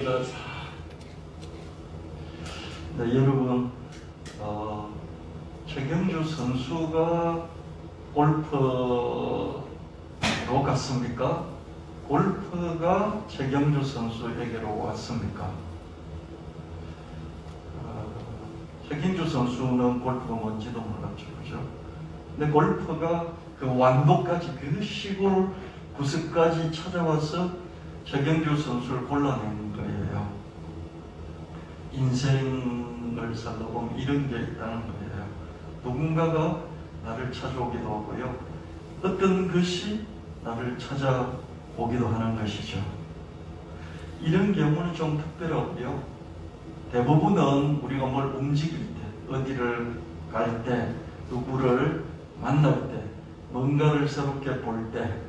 네, 여러분, 최경주 선수가 골프로 갔습니까? 골프가 최경주 선수에게로 왔습니까? 최경주 선수는 골프가 뭔지도 몰랐죠, 그죠? 근데 골프가 그 완도까지, 그 시골 구석까지 찾아와서 최경주 선수를 골라낸 거예요. 인생을 살다 보면 이런 게 있다는 거예요. 누군가가 나를 찾아오기도 하고요. 어떤 것이 나를 찾아오기도 하는 것이죠. 이런 경우는 좀 특별하고요. 대부분은 우리가 뭘 움직일 때, 어디를 갈 때, 누구를 만날 때, 뭔가를 새롭게 볼 때,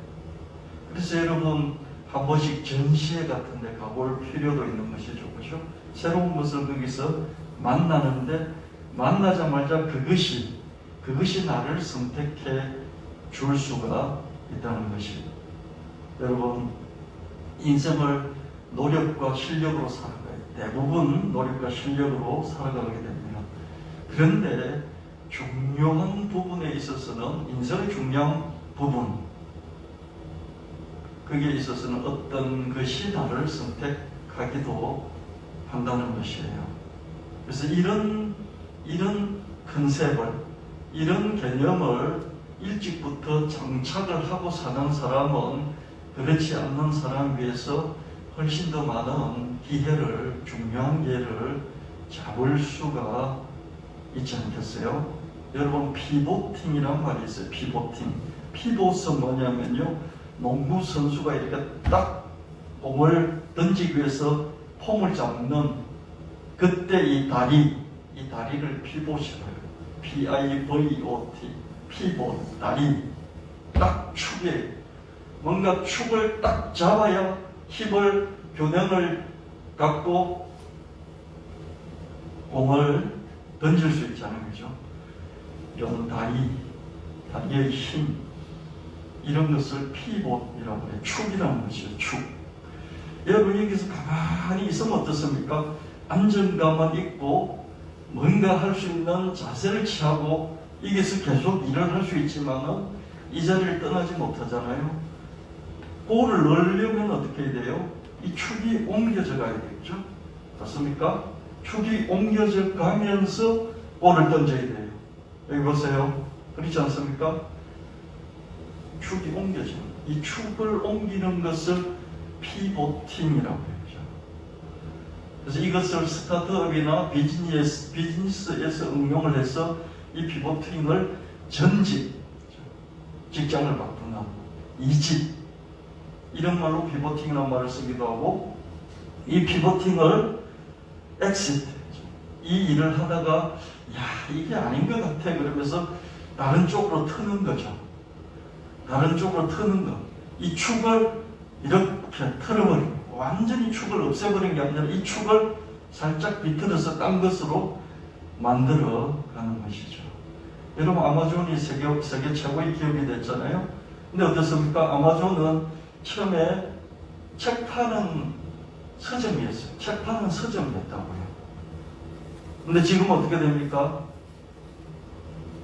그래서 여러분 한 번씩 전시회 같은 데 가볼 필요도 있는 것이죠. 그죠? 새로운 것을 거기서 만나는데, 만나자마자 그것이 나를 선택해 줄 수가 있다는 것이. 여러분, 인생을 노력과 실력으로 살아가요. 대부분 노력과 실력으로 살아가게 됩니다. 그런데 중요한 부분에 있어서는, 인생의 중요한 부분, 거기에 있어서는 어떤 것이 나를 선택하기도 한다는 것이에요. 그래서 이런 컨셉을, 이런 개념을 일찍부터 장착을 하고 사는 사람은 그렇지 않는 사람 위해서 훨씬 더 많은 기회를, 중요한 기회를 잡을 수가 있지 않겠어요? 여러분, 피보팅이란 말이 있어요. 피보팅. 피봇은 뭐냐면요, 농구 선수가 이렇게 딱 공을 던지기 위해서 폼을 잡는 그때 이 다리를 피봇이라고 해요. P-I-V-O-T. 피봇, 다리. 딱 축에, 뭔가 축을 딱 잡아야 힘을, 균형을 갖고 공을 던질 수 있잖아요. 그죠? 이런 다리의 힘, 이런 것을 피봇이라고 해요. 축이라는 것이에요. 축. 여러분, 여기서 가만히 있으면 어떻습니까? 안정감은 있고 뭔가 할 수 있는 자세를 취하고 여기서 계속 일을 할 수 있지만은 이 자리를 떠나지 못하잖아요. 볼을 넣으려면 어떻게 해야 돼요? 이 축이 옮겨져 가야 되겠죠? 맞습니까? 축이 옮겨져 가면서 볼을 던져야 돼요. 여기 보세요. 그렇지 않습니까? 축이 옮겨져. 이 축을 옮기는 것을 피보팅이라고 해요. 그래서 이것을 스타트업이나 비즈니스에서 응용을 해서 이 피보팅을 전직, 직장을 바꾸는, 이직, 이런 말로 피보팅이라는 말을 쓰기도 하고, 이 피보팅을 엑시트, 이 일을 하다가 이게 아닌 것 같아 그러면서 다른 쪽으로 트는 거죠. 다른 쪽으로 트는 것. 이 축을 이렇게 틀어버리고, 완전히 축을 없애버리는 게 아니라 이 축을 살짝 비틀어서 딴 것으로 만들어 가는 것이죠. 여러분, 아마존이 세계 최고의 기업이 됐잖아요. 근데 어떻습니까? 아마존은 처음에 책 파는 서점이었어요. 책 파는 서점이었다고요. 근데 지금 어떻게 됩니까?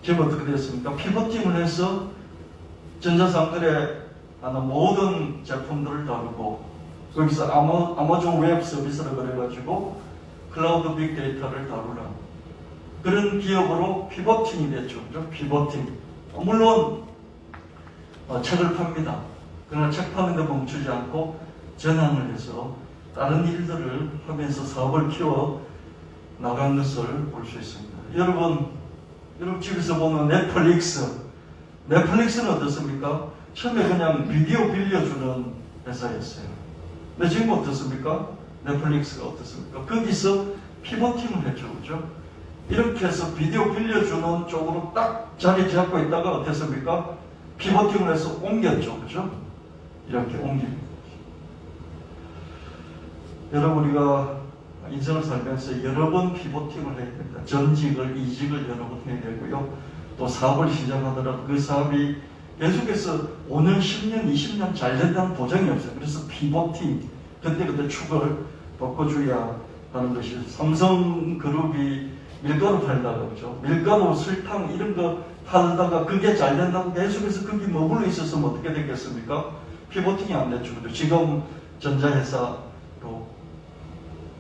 지금 어떻게 됐습니까? 피보팅을 해서 전자상거래 하는 모든 제품들을 다루고, 거기서 아마존 웹 서비스를 그래가지고 클라우드 빅데이터를 다루는 그런 기업으로 피보팅이 됐죠. 피보팅. 물론 책을 팝니다. 그러나 책 파는데 멈추지 않고 전환을 해서 다른 일들을 하면서 사업을 키워 나간 것을 볼 수 있습니다. 여러분 집에서 보면 넷플릭스는 어떻습니까? 처음에 그냥 비디오 빌려주는 회사였어요. 근데 지금 어떻습니까? 넷플릭스가 어떻습니까? 거기서 피보팅을 했죠. 그죠? 이렇게 해서 비디오 빌려주는 쪽으로 딱 자리 잡고 있다가 어땠습니까? 피보팅을 해서 옮겼죠. 그죠? 이렇게 옮깁니다. 여러분, 우리가 인생을 살면서 여러 번 피보팅을 해야 됩니다. 전직을, 이직을 여러 번 해야 되고요. 또 사업을 시작하더라도 그 사업이 계속해서 5년, 10년, 20년 잘 된다는 보장이 없어요. 그래서 피보팅, 그때 축을 바꿔줘야 하는 것이 삼성그룹이 밀가루 팔다가 그죠? 밀가루, 설탕 이런 거 팔다가 그게 잘 된다고 계속해서 거기 머물러 있었으면 어떻게 됐겠습니까? 피보팅이 안 됐죠. 그죠? 지금 전자회사로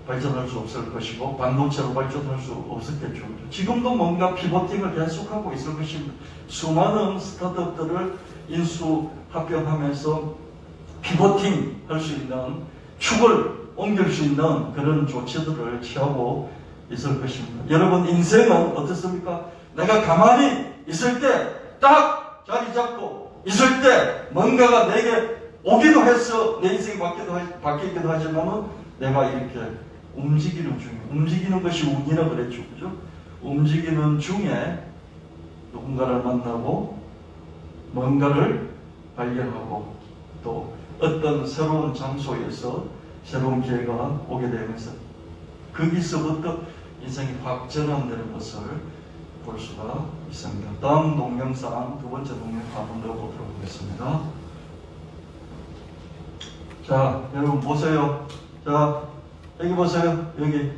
발전할 수 없을 것이고 반도체로 발전할 수 없었겠죠. 지금도 뭔가 피보팅을 계속하고 있을 것입니다. 수많은 스타트업들을 인수 합병하면서 피보팅 할 수 있는 축을 옮길 수 있는 그런 조치들을 취하고 있을 것입니다. 여러분 인생은 어떻습니까? 내가 가만히 있을 때 딱 자리 잡고 있을 때 뭔가가 내게 오기도 했어. 내 인생이 바뀌기도 하지만은 내가 이렇게 움직이는 중에 움직이는 것이 운이라 그랬죠. 그죠? 움직이는 중에 누군가를 만나고 뭔가를 발견하고 또 어떤 새로운 장소에서 새로운 기회가 오게 되면서 거기서부터 인생이 확 전환되는 것을 볼 수가 있습니다. 다음 동영상, 두 번째 동영상 한번 더 보도록 하겠습니다. 자, 여러분 보세요. 자, 여기 보세요. 여기.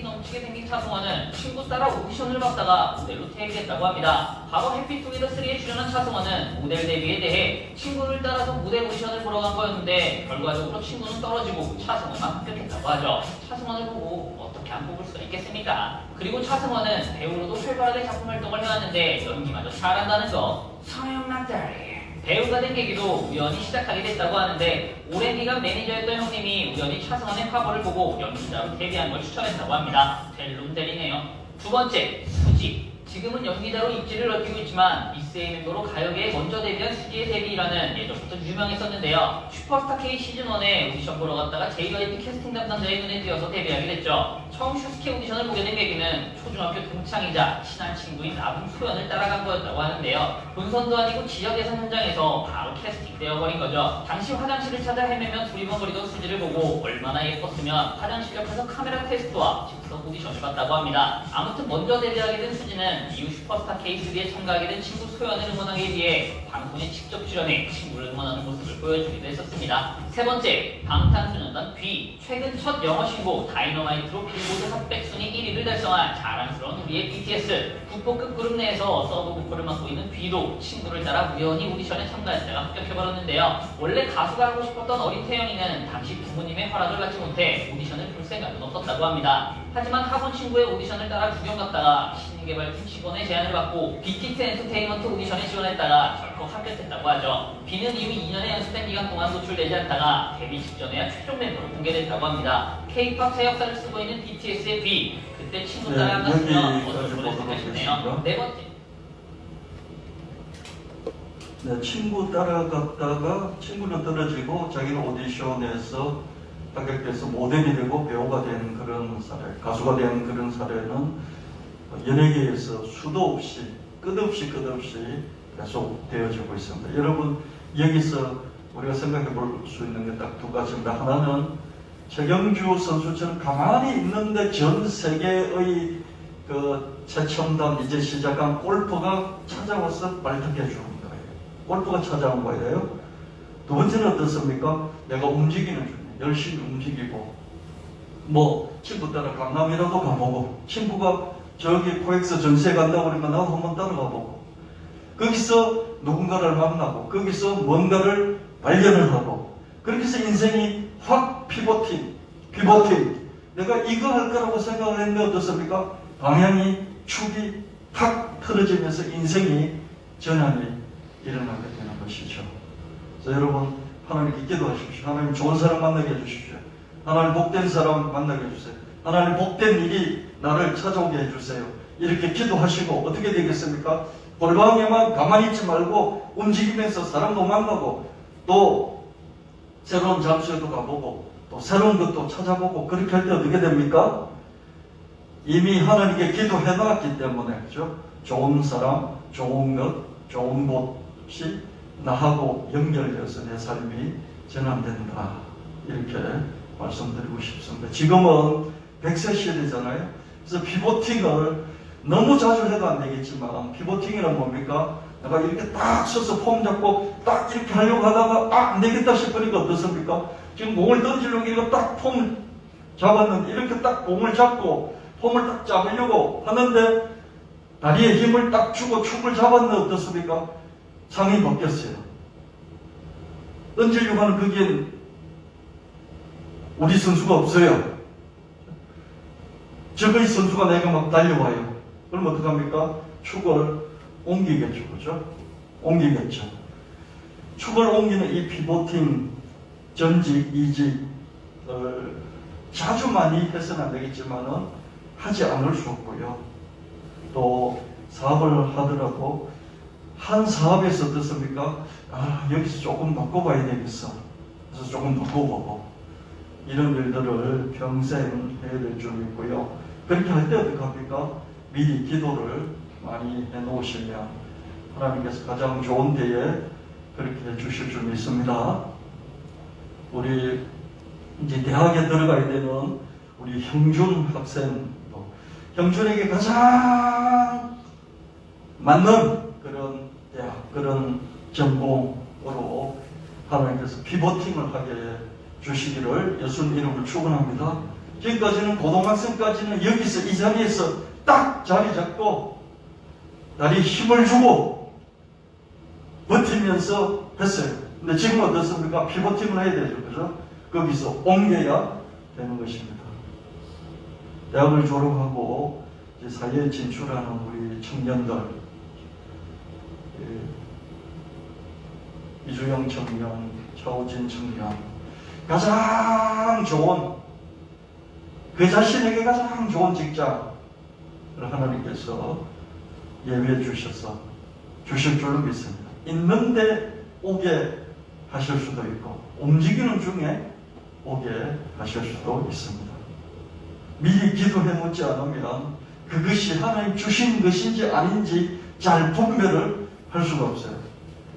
넘치게 생긴 차승원은 친구 따라 오디션을 받다가 모델로 데뷔했다고 합니다. 바로 해피투게더3에 출연한 차승원은 모델 데뷔에 대해 친구를 따라서 무대 오디션을 보러 간 거였는데 결과적으로 친구는 떨어지고 차승원만 합격했다고 하죠. 차승원을 보고 어떻게 안 뽑을 수가 있겠습니까? 그리고 차승원은 배우로도 활발하게 작품 활동을 해왔는데 연기마저 잘한다는 거. 서영남 딸이 배우가 된 계기도 우연히 시작하게 됐다고 하는데 오랜 기간 매니저였던 형님이 우연히 차승원의 화보를 보고 연기자로 데뷔한 걸 추천했다고 합니다. 델lum델이네요. 두 번째, 수지. 지금은 연기자로 입지를 넓히고 있지만 미스의 멤버로 가요계에 먼저 데뷔한 수지의 데뷔라는 예전부터 유명했었는데요. 슈퍼스타 K 시즌1에 오디션 보러 갔다가 JYP 캐스팅 담당자의 눈에 띄어서 데뷔하게 됐죠. 처음 슈스케 오디션을 보게 된 계기는 초중학교 동창이자 친한 친구인 나분 소연을 따라간 거였다고 하는데요. 본선도 아니고 지역 예선 현장에서 바로 캐스팅되어 버린 거죠. 당시 화장실을 찾아 헤매며 두리번거리던 수지를 보고 얼마나 예뻤으면 화장실 옆에서 카메라 테스트와 즉석 오디션을 봤다고 합니다. 아무튼 먼저 데뷔하게 된 수지는 이후 슈퍼스타 K3에 참가하게 된 친구 소연을 응원하기 위해 방송에 직접 출연해 친구를 응원하는 모습을 보여주기도 했었습니다. 세 번째, 방탄소년단 B. 최근 첫 영어 신곡 다이너마이트로 빌보드 핫백 순위 1위를 달성한 자랑스러운 우리의 BTS. 국보급 그룹 내에서 서브 보컬을 맡고 있는 B도 친구를 따라 우연히 오디션에 참가했다가 합격해버렸는데요. 원래 가수가 하고 싶었던 어린 태영이는 당시 부모님의 허락을 받지 못해 오디션을 볼 생각은 없었다고 합니다. 하지만 학원 친구의 오디션을 따라 구경 갔다가 신인개발팀 직원의 제안을 받고 빅히트 엔터테인먼트 오디션에 지원했다가 결국 합격했다고 하죠. B는 이후 2년의 연습된 기간 동안 노출되지 않다가 데뷔 직전에야 최종 멤버로 공개됐다고 합니다. K-POP 새 역사를 쓰고 있는 BTS의 B. 그때 친구 따라 안 갔으면 어떤 분을 생각했네요. 네 번째. 네, 친구 따라갔다가 친구는 떨어지고 자기는 오디션에서 합격돼서 모델이 되고 배우가 된 그런 사례, 가수가 된 그런 사례는 연예계에서 수도 없이 끝없이 계속 되어지고 있습니다. 여러분 여기서 우리가 생각해 볼 수 있는 게 딱 두 가지입니다. 하나는 최경주 선수처럼 가만히 있는데 전 세계의 그 최첨단 이제 시작한 골프가 찾아와서 발탁해 주는 거예요. 골프가 찾아온 거예요. 두 번째는 어떻습니까? 내가 움직이는 중에 열심히 움직이고 뭐 친구 따라 강남이라도 가보고 친구가 저기 코엑스 전시회 간다고 그러면 나도 한번 따라가 보고 거기서 누군가를 만나고 거기서 뭔가를 발견을 하고 그렇게 해서 인생이 확 피보팅 내가 이거 할 거라고 생각을 했는데 어떻습니까? 방향이 축이 탁 틀어지면서 인생이 전환이 일어나게 되는 것이죠. 그래서 여러분 하나님께 기도하십시오. 하나님 좋은 사람 만나게 해주십시오. 하나님 복된 사람 만나게 해주세요. 하나님 복된 일이 나를 찾아오게 해주세요. 이렇게 기도하시고 어떻게 되겠습니까? 골방에만 가만히 있지 말고 움직이면서 사람도 만나고 또 새로운 장소에도 가보고 또 새로운 것도 찾아보고 그렇게 할 때 어떻게 됩니까? 이미 하나님께 기도해 놨기 때문에 그렇죠? 좋은 사람, 좋은 것, 좋은 곳이 나하고 연결되어서 내 삶이 전환된다. 이렇게 말씀드리고 싶습니다. 지금은 100세 시대잖아요. 그래서 피보팅을 너무 자주 해도 안 되겠지만 피보팅이란 뭡니까? 내가 이렇게 딱 서서 폼 잡고 딱 이렇게 하려고 하다가 안 되겠다 싶으니까 어떻습니까? 지금 공을 던지려고 이거 딱 폼을 잡았는데 이렇게 딱 공을 잡고 폼을 딱 잡으려고 하는데 다리에 힘을 딱 주고 축을 잡았는데 어떻습니까? 상이 벗겼어요. 던지려고 하는 거기엔 우리 선수가 없어요. 저거의 선수가 내가 막 달려와요. 그럼 어떡합니까? 축을 옮기겠죠. 그죠? 옮기겠죠. 축을 옮기는 이 피보팅, 전직, 이직을 자주 많이 해서는 안 되겠지만은 하지 않을 수 없고요. 또 사업을 하더라도 한 사업에서 어떻습니까? 여기서 조금 바꿔봐야 되겠어. 그래서 조금 바꿔보고 이런 일들을 평생 해야 될 줄 있고요. 그렇게 할 때 어떡합니까? 미리 기도를 많이 해놓으시면 하나님께서 가장 좋은 때에 그렇게 해주실 줄 믿습니다. 우리 이제 대학에 들어가야 되는 우리 형준 학생도 형준에게 가장 맞는 그런 대학, 그런 전공으로 하나님께서 피보팅을 하게 주시기를 예수님 이름으로 축원합니다. 지금까지는 고등학생까지는 여기서 이 자리에서 딱 자리 잡고 다리에 힘을 주고 버티면서 했어요. 근데 지금은 어떻습니까? 피보팅을 해야 되죠. 그죠? 거기서 옮겨야 되는 것입니다. 대학을 졸업하고 이제 사회에 진출하는 우리 청년들, 이주영 청년, 차우진 청년, 가장 좋은, 그 자신에게 가장 좋은 직장을 하나님께서 예비해 주셔서 주실 줄로 믿습니다. 있는데 오게 하실 수도 있고 움직이는 중에 오게 하실 수도 있습니다. 미리 기도해 놓지 않으면 그것이 하나님 주신 것인지 아닌지 잘 분별을 할 수가 없어요.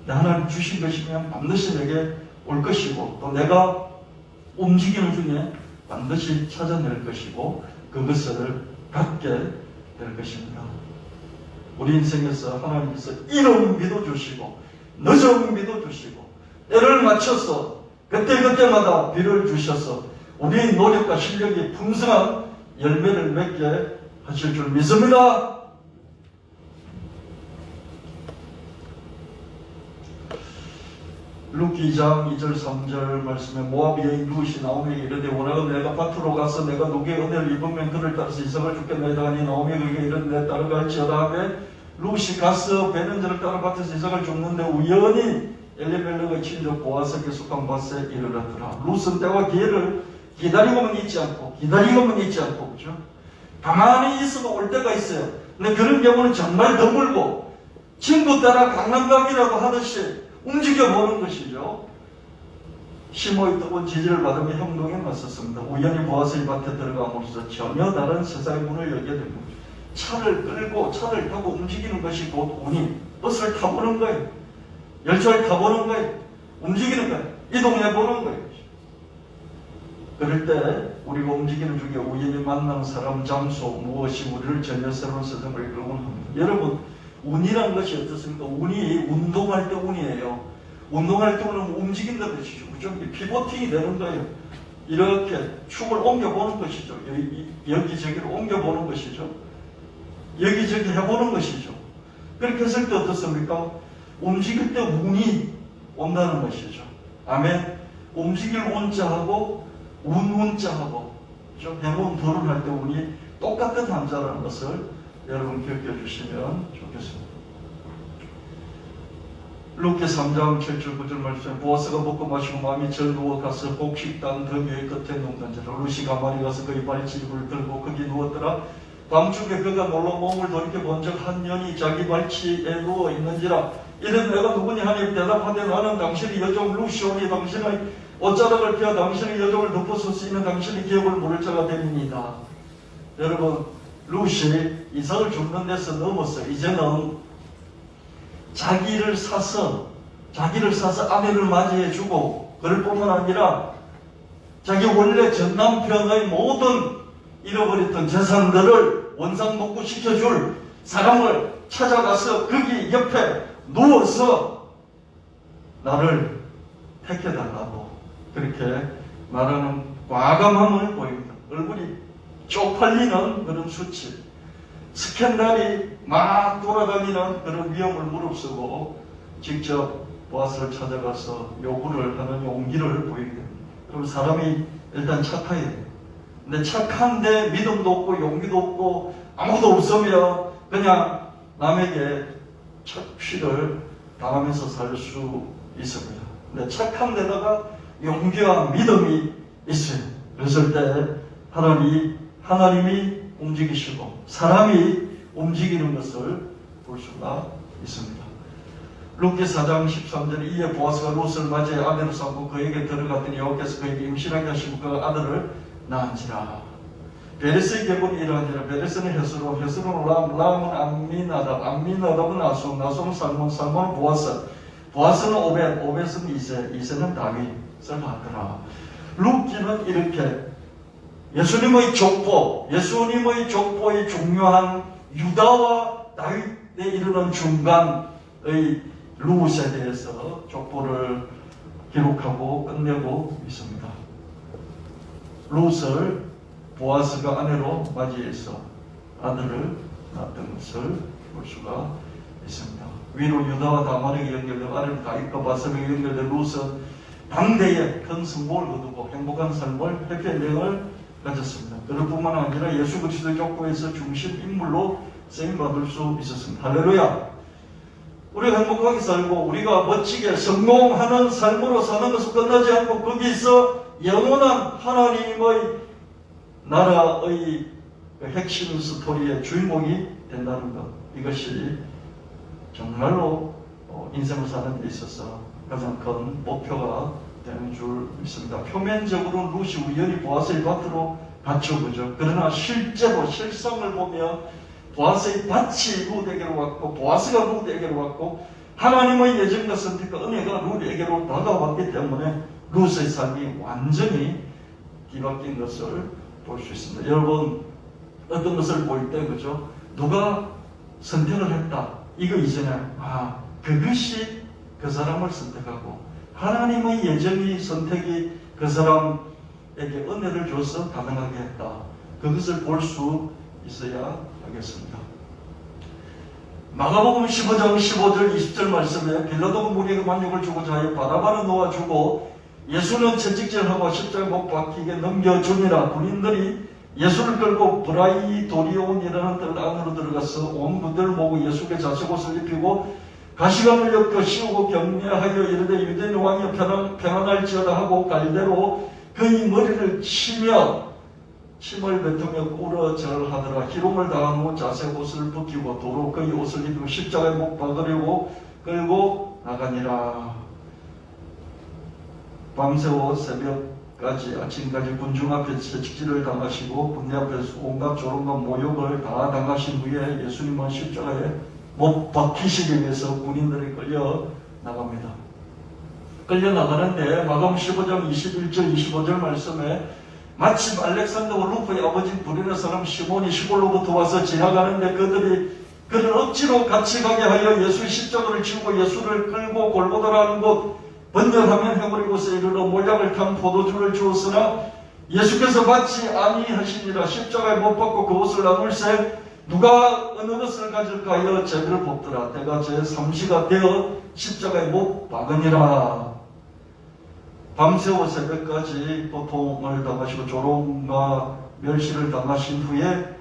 하나님 주신 것이면 반드시 내게 올 것이고 또 내가 움직이는 중에 반드시 찾아낼 것이고 그것을 갖게 될 것입니다. 우리 인생에서 하나님께서 이런 비도 주시고 늦은 비도 주시고 때를 맞춰서 그때그때마다 비를 주셔서 우리의 노력과 실력이 풍성한 열매를 맺게 하실 줄 믿습니다. 루키 2장 2절 3절 말씀에 모압 여인 룻이 나오미에게 이르되 원하건 내가 밭으로 가서 내가 누구의 은혜를 입으면 그를 따라서 이삭을 주겠나이다 하니 나오미가 그에게 이르되 내 딸을 갈지어다 하매 룻이 가서 베는 자를 따라 밭에서 이삭을 줍는데 우연히 엘리멜렉의 친족 보아스에게 속한 밭에 이르렀더라. 룻은 때와 기회를 기다리고만 있지 않고 그죠? 가만히 있어도 올 때가 있어요. 근데 그런 경우는 정말 드물고 친구 따라 강남감이라고 하듯이 움직여보는 것이죠. 심호의 뜨거운 지지를 받으며 형동에 맞섰습니다. 우연히 보아스의 밭에 들어감으로써 전혀 다른 세상의 문을 열게 됩니다. 차를 끌고 차를 타고 움직이는 것이 곧 운이 버스를 타보는 거예요. 열차를 타보는 거예요. 움직이는 거예요. 이동해보는 거예요. 그럴 때 우리가 움직이는 중에 우연히 만난 사람, 장소, 무엇이 우리를 전혀 새로운 세상으로 이끌곤 합니다. 여러분 운이란 것이 어떻습니까? 운이 운동할 때 운이에요. 운동할 때 운은 움직인다는 것이죠. 그죠? 피보팅이 되는 거예요. 이렇게 축을 옮겨보는 것이죠. 여기저기로 옮겨보는 것이죠. 여기저기 해보는 것이죠. 그렇게 했을 때 어떻습니까? 움직일 때 운이 온다는 것이죠. 아멘. 움직일 운자하고 운자하고 해본 결혼할 때 운이 똑같은 한자라는 것을 여러분 기억해 주시면 좋겠습니다. 루키 3장 7절 9절 말씀에 보아스가 먹고 마시고 마음이 즐거워 가서 곡식단 더미의 끝에 누운단지라 룻이 가만히 가서 그의 발치입을 들고 거기 누웠더라. 밤중에 그가 놀러 몸을 돌이켜본 적 한 년이 자기 발치에 누워 있는지라 이런 내가 누구냐 하니 대답하되 나는 당신의 여종 룻이오니 당신의 옷자락을 펴 당신의 여종을 덮어설 수 있는 당신의 기억을 모를 자가 됩니다. 여러분 룻이 이삭을 줍는 데서 넘었어요. 이제는 자기를 사서 아내를 맞이해주고 그럴 뿐만 아니라 자기 원래 전 남편의 모든 잃어버렸던 재산들을 원상복구시켜줄 사람을 찾아가서 거기 옆에 누워서 나를 택해달라고 그렇게 말하는 과감함을 보입니다. 얼굴이 쪽팔리는 그런 수치, 스캔들이 막 돌아다니는 그런 위험을 무릅쓰고 직접 보아스를 찾아가서 요구를 하는 용기를 보이게 됩니다. 그럼 사람이 일단 착해야 돼요. 근데 착한데 믿음도 없고 용기도 없고 아무도 없으면 그냥 남에게 착취를 당하면서 살 수 있습니다. 근데 착한 데다가 용기와 믿음이 있어요. 그랬을 때 하나님이 움직이시고 사람이 움직이는 것을 볼 수가 있습니다. 룻기 4장 13절에 이에 보아스가 룻을 맞이해 아내로 삼고 그에게 들어갔더니 여호와께서 그에게 임신하게 하시고 그 아들을 낳은지라. 베레스의 계보는 이러하니라. 베레스는 헤스론, 헤스론은 람은 암미나답, 암미나답은 아솜, 아솜은 살몬, 살몬은 보아스, 보아스는 오벳, 오벳은 이세, 이세는 다윗을 낳더라. 룻기는 이렇게 예수님의 족보의 중요한 유다와 다윗에 이르는 중간의 룻에 대해서 족보를 기록하고 끝내고 있습니다. 룻을 보아스가 아내로 맞이해서 아들을 낳았던 것을 볼 수가 있습니다. 위로 유다와 다말에게 연결되고 아래로 다윗과 바세에게 연결된 룻은 당대에 큰 성공을 거두고 행복한 삶을 해피엔딩을 가졌습니다. 그럴 뿐만 아니라 예수 그리스도의 족보에서 중심 인물로 쓰임받을 수 있었습니다. 할렐루야! 우리가 행복하게 살고 우리가 멋지게 성공하는 삶으로 사는 것은 끝나지 않고 거기서 영원한 하나님의 나라의 핵심 스토리의 주인공이 된다는 것, 이것이 정말로 인생을 사는 데 있어서 가장 큰 목표가 되는 줄 믿습니다. 표면적으로 룻이 우연히 보아스의 밭으로 갇힌 거죠. 그러나 실제로 실상을 보면 보아스의 밭이 룻에게로 왔고 보아스가 룻에게로 왔고 하나님의 예정과 선택과 은혜가 룻에게로 다가왔기 때문에 룻의 삶이 완전히 뒤바뀐 것을 볼 수 있습니다. 여러분 어떤 것을 볼 때 그죠? 누가 선택을 했다. 이거 이전에 그것이 그 사람을 선택하고 하나님의 예정이 선택이 그 사람에게 은혜를 줘서 가능하게 했다. 그것을 볼 수 있어야 하겠습니다. 마가복음 15장 15절 20절 말씀에 빌라도가 무리에게 만족을 주고자 하여 바라바를 놓아주고 예수는 채찍질하고 십자가에 못 박히게 넘겨주니라. 군인들이 예수를 끌고 브라이도리온이라는 뜰 안으로 들어가서 온 군대를 모으고 예수께 자색옷을 입히고 가시관을 엮어 씌우고 격려하여 이르되 유대인 왕이 평안할지어다 하고 갈대로 그의 머리를 치며 침을 뱉으며 꿇어 절하더라. 기름을 당한 후 자색옷을 벗기고 도로 그의 옷을 입히고 십자가에 못 박으려고 끌고 나가니라. 밤새워 새벽까지 아침까지 군중 앞에서 채찍질을 당하시고 군대 앞에서 온갖 조롱과 모욕을 다 당하신 후에 예수님은 십자가에 못 박히시기 위해서 군인들이 끌려 나갑니다. 끌려 나가는데 마가복음 15장 21절 25절 말씀에 마침 알렉산더와 루프의 아버지 부리네 사람 시몬이 시골로부터 와서 지나가는데 그들이 그를 억지로 같이 가게 하여 예수의 십자가를 지우고 예수를 끌고 골고다라 하는 곳 번열하면 해버리고서 이르러 몰약을 탄 포도주를 주었으나 예수께서 받지 아니하시니라. 십자가에 못 박고 그 옷을 나눌새 누가 어느 것을 가질까 하여 제비를 뽑더라. 때가 제3시가 되어 십자가에 못 박으니라. 밤새워 새벽까지 고통을 당하시고 조롱과 멸시를 당하신 후에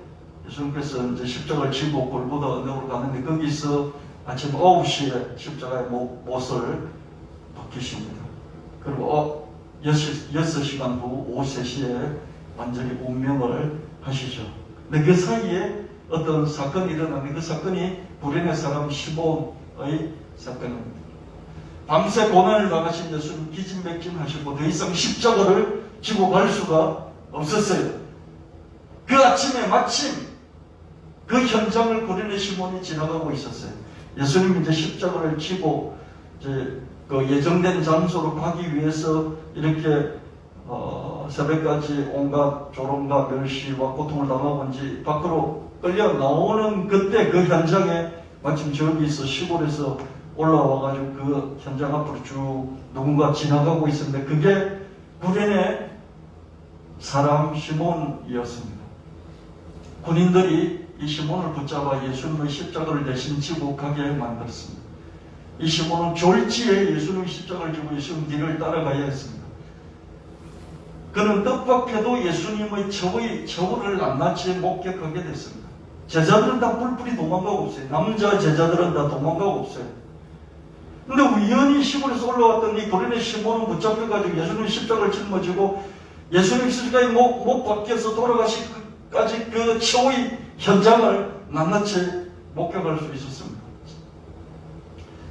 예수님께서 이제 십자가를 지고 골고다 언덕으로 가는데 거기서 아침 9시에 십자가에 못을 박히십니다. 그리고 6시간 후 오후 3시에 완전히 운명을 하시죠. 근데 그 사이에 어떤 사건이 일어나는데 그 사건이 구레네 사람 시몬의 사건입니다. 밤새 고난을 당하신 예수는 기진맥진하시고 더 이상 십자가를 지고 갈 수가 없었어요. 그 아침에 마침 그 현장을 구레네 시몬이 지나가고 있었어요. 예수님이 이제 십자가를 지고 이제 그 예정된 장소로 가기 위해서 이렇게 새벽까지 온갖 조롱과 멸시와 고통을 당하고 이제 밖으로 끌려 나오는 그때 그 현장에 마침 저기서 시골에서 올라와가지고 그 현장 앞으로 쭉 누군가 지나가고 있었는데 그게 구레네 사람 시몬이었습니다. 군인들이 이 시몬을 붙잡아 예수님의 십자가를 대신 지고 가게 만들었습니다. 이 시몬은 졸지에 예수님의 십자가를 지고 예수님 뒤를 따라가야 했습니다. 그는 뜻밖에도 예수님의 처우를 낱낱이 목격하게 됐습니다. 제자들은 다 뿔뿔이 도망가고 없어요. 남자 제자들은 다 도망가고 없어요. 근데 우연히 시골에서 올라왔더니 고린의 시몬은 붙잡혀가지고 예수님 십자가를 짊어지고 예수님 십자가에 못 박혀서 돌아가시기까지 그 처우의 현장을 낱낱이 목격할 수 있었습니다.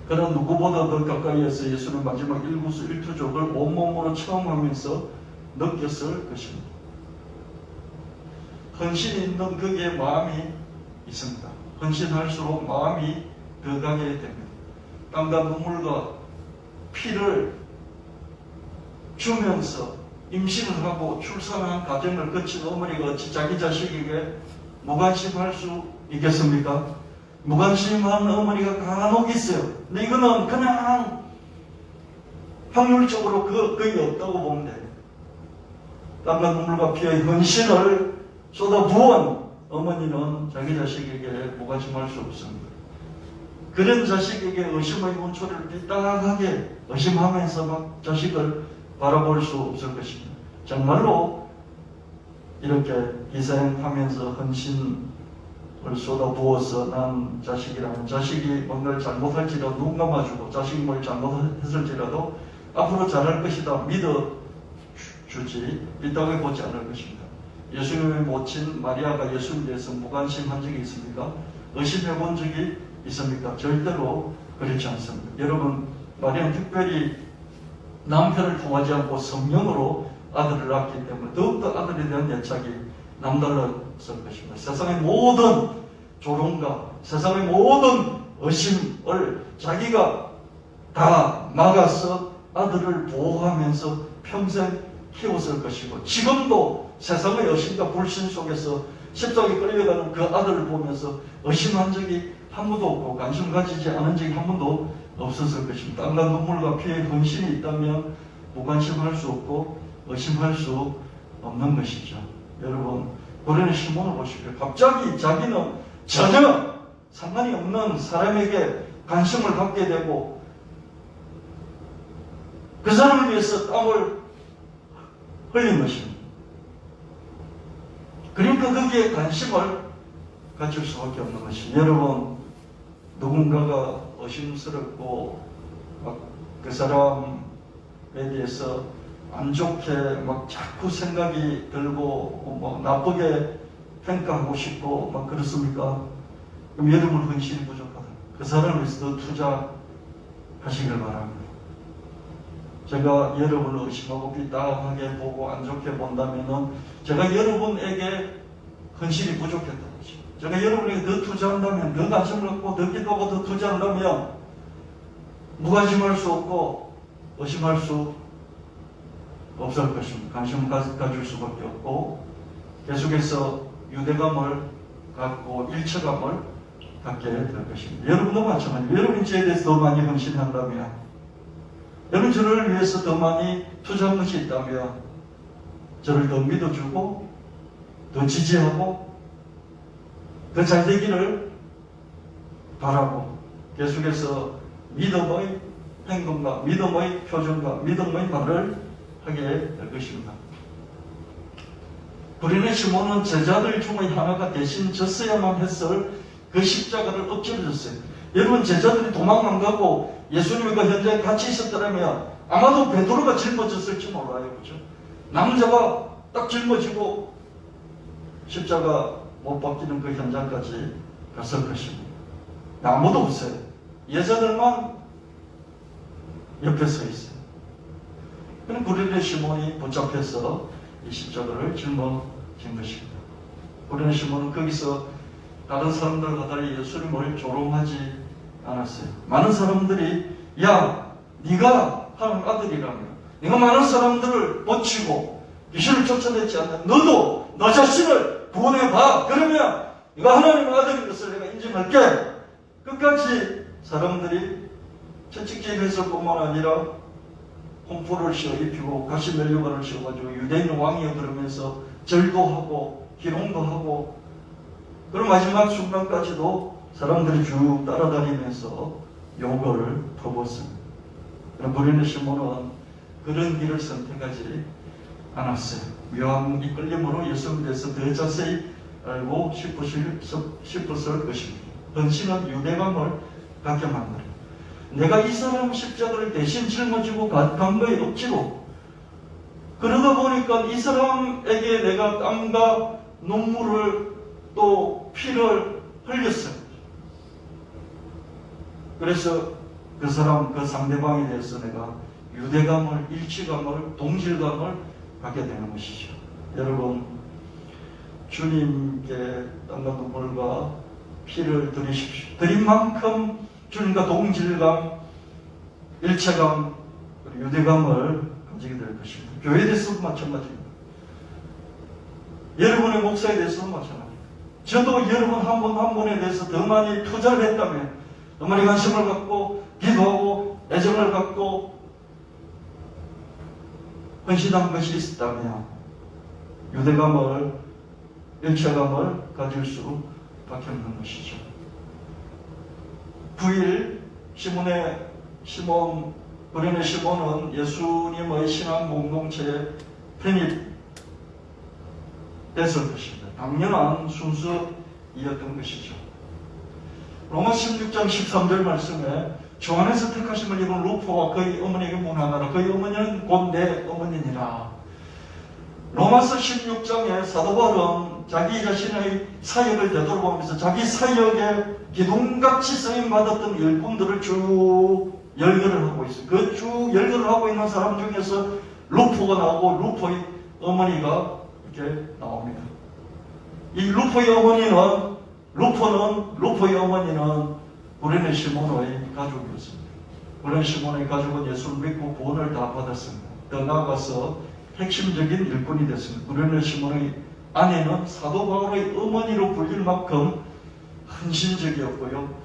그는 누구보다 더 가까이에서 예수님 마지막 일구수일투족을 온몸으로 체험하면서 느꼈을 것입니다. 헌신이 있는 그의 마음이 있습니다. 헌신할수록 마음이 더 가게 됩니다. 땀과 눈물과 피를 주면서 임신을 하고 출산한 가정을 거친 어머니가 어찌 자기 자식에게 무관심할 수 있겠습니까? 무관심한 어머니가 간혹 있어요. 근데 이거는 그냥 확률적으로 거의 없다고 보면 돼요. 땀과 눈물과 피의 헌신을 쏟아부은 어머니는 자기 자식에게 무관심할 수 없습니다. 그런 자식에게 의심의 문초리를 삐딱하게 의심하면서 막 자식을 바라볼 수 없을 것입니다. 정말로 이렇게 희생하면서 헌신을 쏟아부어서 난 자식이라면 자식이 뭔가를 잘못할지라도 눈 감아주고 자식이 뭘 잘못했을지라도 앞으로 잘할 것이다 믿어주지 삐딱하게 보지 않을 것입니다. 예수님의 모친 마리아가 예수님에 대해서 무관심한 적이 있습니까? 의심해 본 적이 있습니까? 절대로 그렇지 않습니다. 여러분, 마리아는 특별히 남편을 통하지 않고 성령으로 아들을 낳기 때문에 더욱더 아들에 대한 애착이 남달랐을 것입니다. 세상의 모든 조롱과 세상의 모든 의심을 자기가 다 막아서 아들을 보호하면서 평생 키웠을 것이고, 지금도 세상의 의심과 불신 속에서 십자가에 끌려가는 그 아들을 보면서 의심한 적이 한 번도 없고 관심 가지지 않은 적이 한 번도 없었을 것입니다. 땀과 눈물과 피의 헌신이 있다면 무관심할 수 없고 의심할 수 없는 것이죠. 여러분, 고린의 시몬을 보십시오. 갑자기 자기는 전혀 상관이 없는 사람에게 관심을 갖게 되고 그 사람을 위해서 땀을 흘린 것입니다. 그러니까 거기에 관심을 가질 수밖에 없는 것입니다. 여러분, 누군가가 의심스럽고 막 그 사람에 대해서 안 좋게 막 자꾸 생각이 들고 뭐 나쁘게 평가하고 싶고 막 그렇습니까? 그럼 여러분 헌신이 부족하다. 그 사람을 위해서 더 투자하시길 바랍니다. 제가 여러분을 의심하고 삐딱하게 보고 안 좋게 본다면은 제가 여러분에게 헌신이 부족했다는 거죠. 제가 여러분에게 더 투자한다면, 더 관심을 갖고, 더 기도하고 더 투자한다면 무관심할 수 없고 의심할 수 없을 것입니다. 관심을 가질 수밖에 없고 계속해서 유대감을 갖고 일처감을 갖게 될 것입니다. 여러분도 마찬가지입니다. 여러분 저에 대해서 더 많이 헌신한다면, 여러분 저를 위해서 더 많이 투자한 것이 있다면 저를 더 믿어주고 더 지지하고 더 잘되기를 바라고 계속해서 믿음의 행동과 믿음의 표정과 믿음의 말을 하게 될 것입니다. 고린의 시몬은 제자들 중의 하나가 대신 졌어야만 했을 그 십자가를 억지로 졌어요. 여러분, 제자들이 도망 안 가고 예수님과 현장에 같이 있었더라면 아마도 베드로가 짊어졌을지 몰라요. 그죠? 남자가 딱 짊어지고 십자가 못 박히는 그 현장까지 갔을 것입니다. 아무도 없어요. 여자들만 옆에 서 있어요. 그럼 고린의 시몬이 붙잡혀서 이 십자가를 짊어진 것입니다. 고린의 시몬은 거기서 다른 사람들과 달리 예수님을 조롱하지 않았어요. 많은 사람들이 야, 네가 하나님 아들이라며 네가 많은 사람들을 고치고 귀신을 쫓아내지 않는 너도 너 자신을 구원해봐. 그러면 네가 하나님의 아들인 것을 내가 인정할게. 끝까지 사람들이 채찍질했을 뿐만 아니라 홍포를 씌워 입히고 가시멜류관을 씌워가지고 유대인 왕이여 그러면서 절도 하고 기롱도 하고, 그리고 마지막 순간까지도 사람들이 쭉 따라다니면서 욕을 퍼붓습니다. 그럼 브레네 시몬은 그런 길을 선택하지 않았어요. 묘한 이끌림으로 예수님에 대해서 더 자세히 알고 싶었을 것입니다. 헌신은 유대감을 갖게 만들어요. 내가 이 사람 십자가를 대신 짊어지고 간 거에 억지로, 그러다 보니까 이 사람에게 내가 땀과 눈물을 또 피를 흘렸어요. 그래서 그 사람, 그 상대방에 대해서 내가 유대감을, 일치감을, 동질감을 갖게 되는 것이죠. 여러분, 주님께 땀과 눈물과 피를 드리십시오. 드린 만큼 주님과 동질감, 일체감, 유대감을 가지게 될 것입니다. 교회에 대해서도 마찬가지입니다. 여러분의 목사에 대해서도 마찬가지입니다. 저도 여러분 한 분 한 분에 대해서 더 많이 투자를 했다면, 더 많이 관심을 갖고 기도하고 애정을 갖고 헌신한 것이 있었다면 유대감을, 일체감을 가질 수밖에 없는 것이죠. 9일 브레네 시몬은 예수님의 신앙 공동체에 편입됐을 것입니다. 당연한 순서이었던 것이죠. 로마 16장 13절 말씀에 주 안에서 택하심을 입은 루포와 그의 어머니에게 문하나라. 그의 어머니는 곧 내 어머니니라. 로마서 16장에 사도 바울은 자기 자신의 사역을 되돌아보면서 자기 사역에 기둥같이 쓰임받았던 일꾼들을 쭉 열거를 하고 있어요. 그 쭉 열거를 하고 있는 사람 중에서 루포가 나오고 루포의 어머니가 이렇게 나옵니다. 이 루포의 어머니는 브레네 시몬의 가족이었습니다. 브레네 시몬의 가족은 예수를 믿고 구원을 다 받았습니다. 더 나아가서 핵심적인 일꾼이 됐습니다. 브레네 시몬의 아내는 사도 바울의 어머니로 불릴 만큼 헌신적이었고요.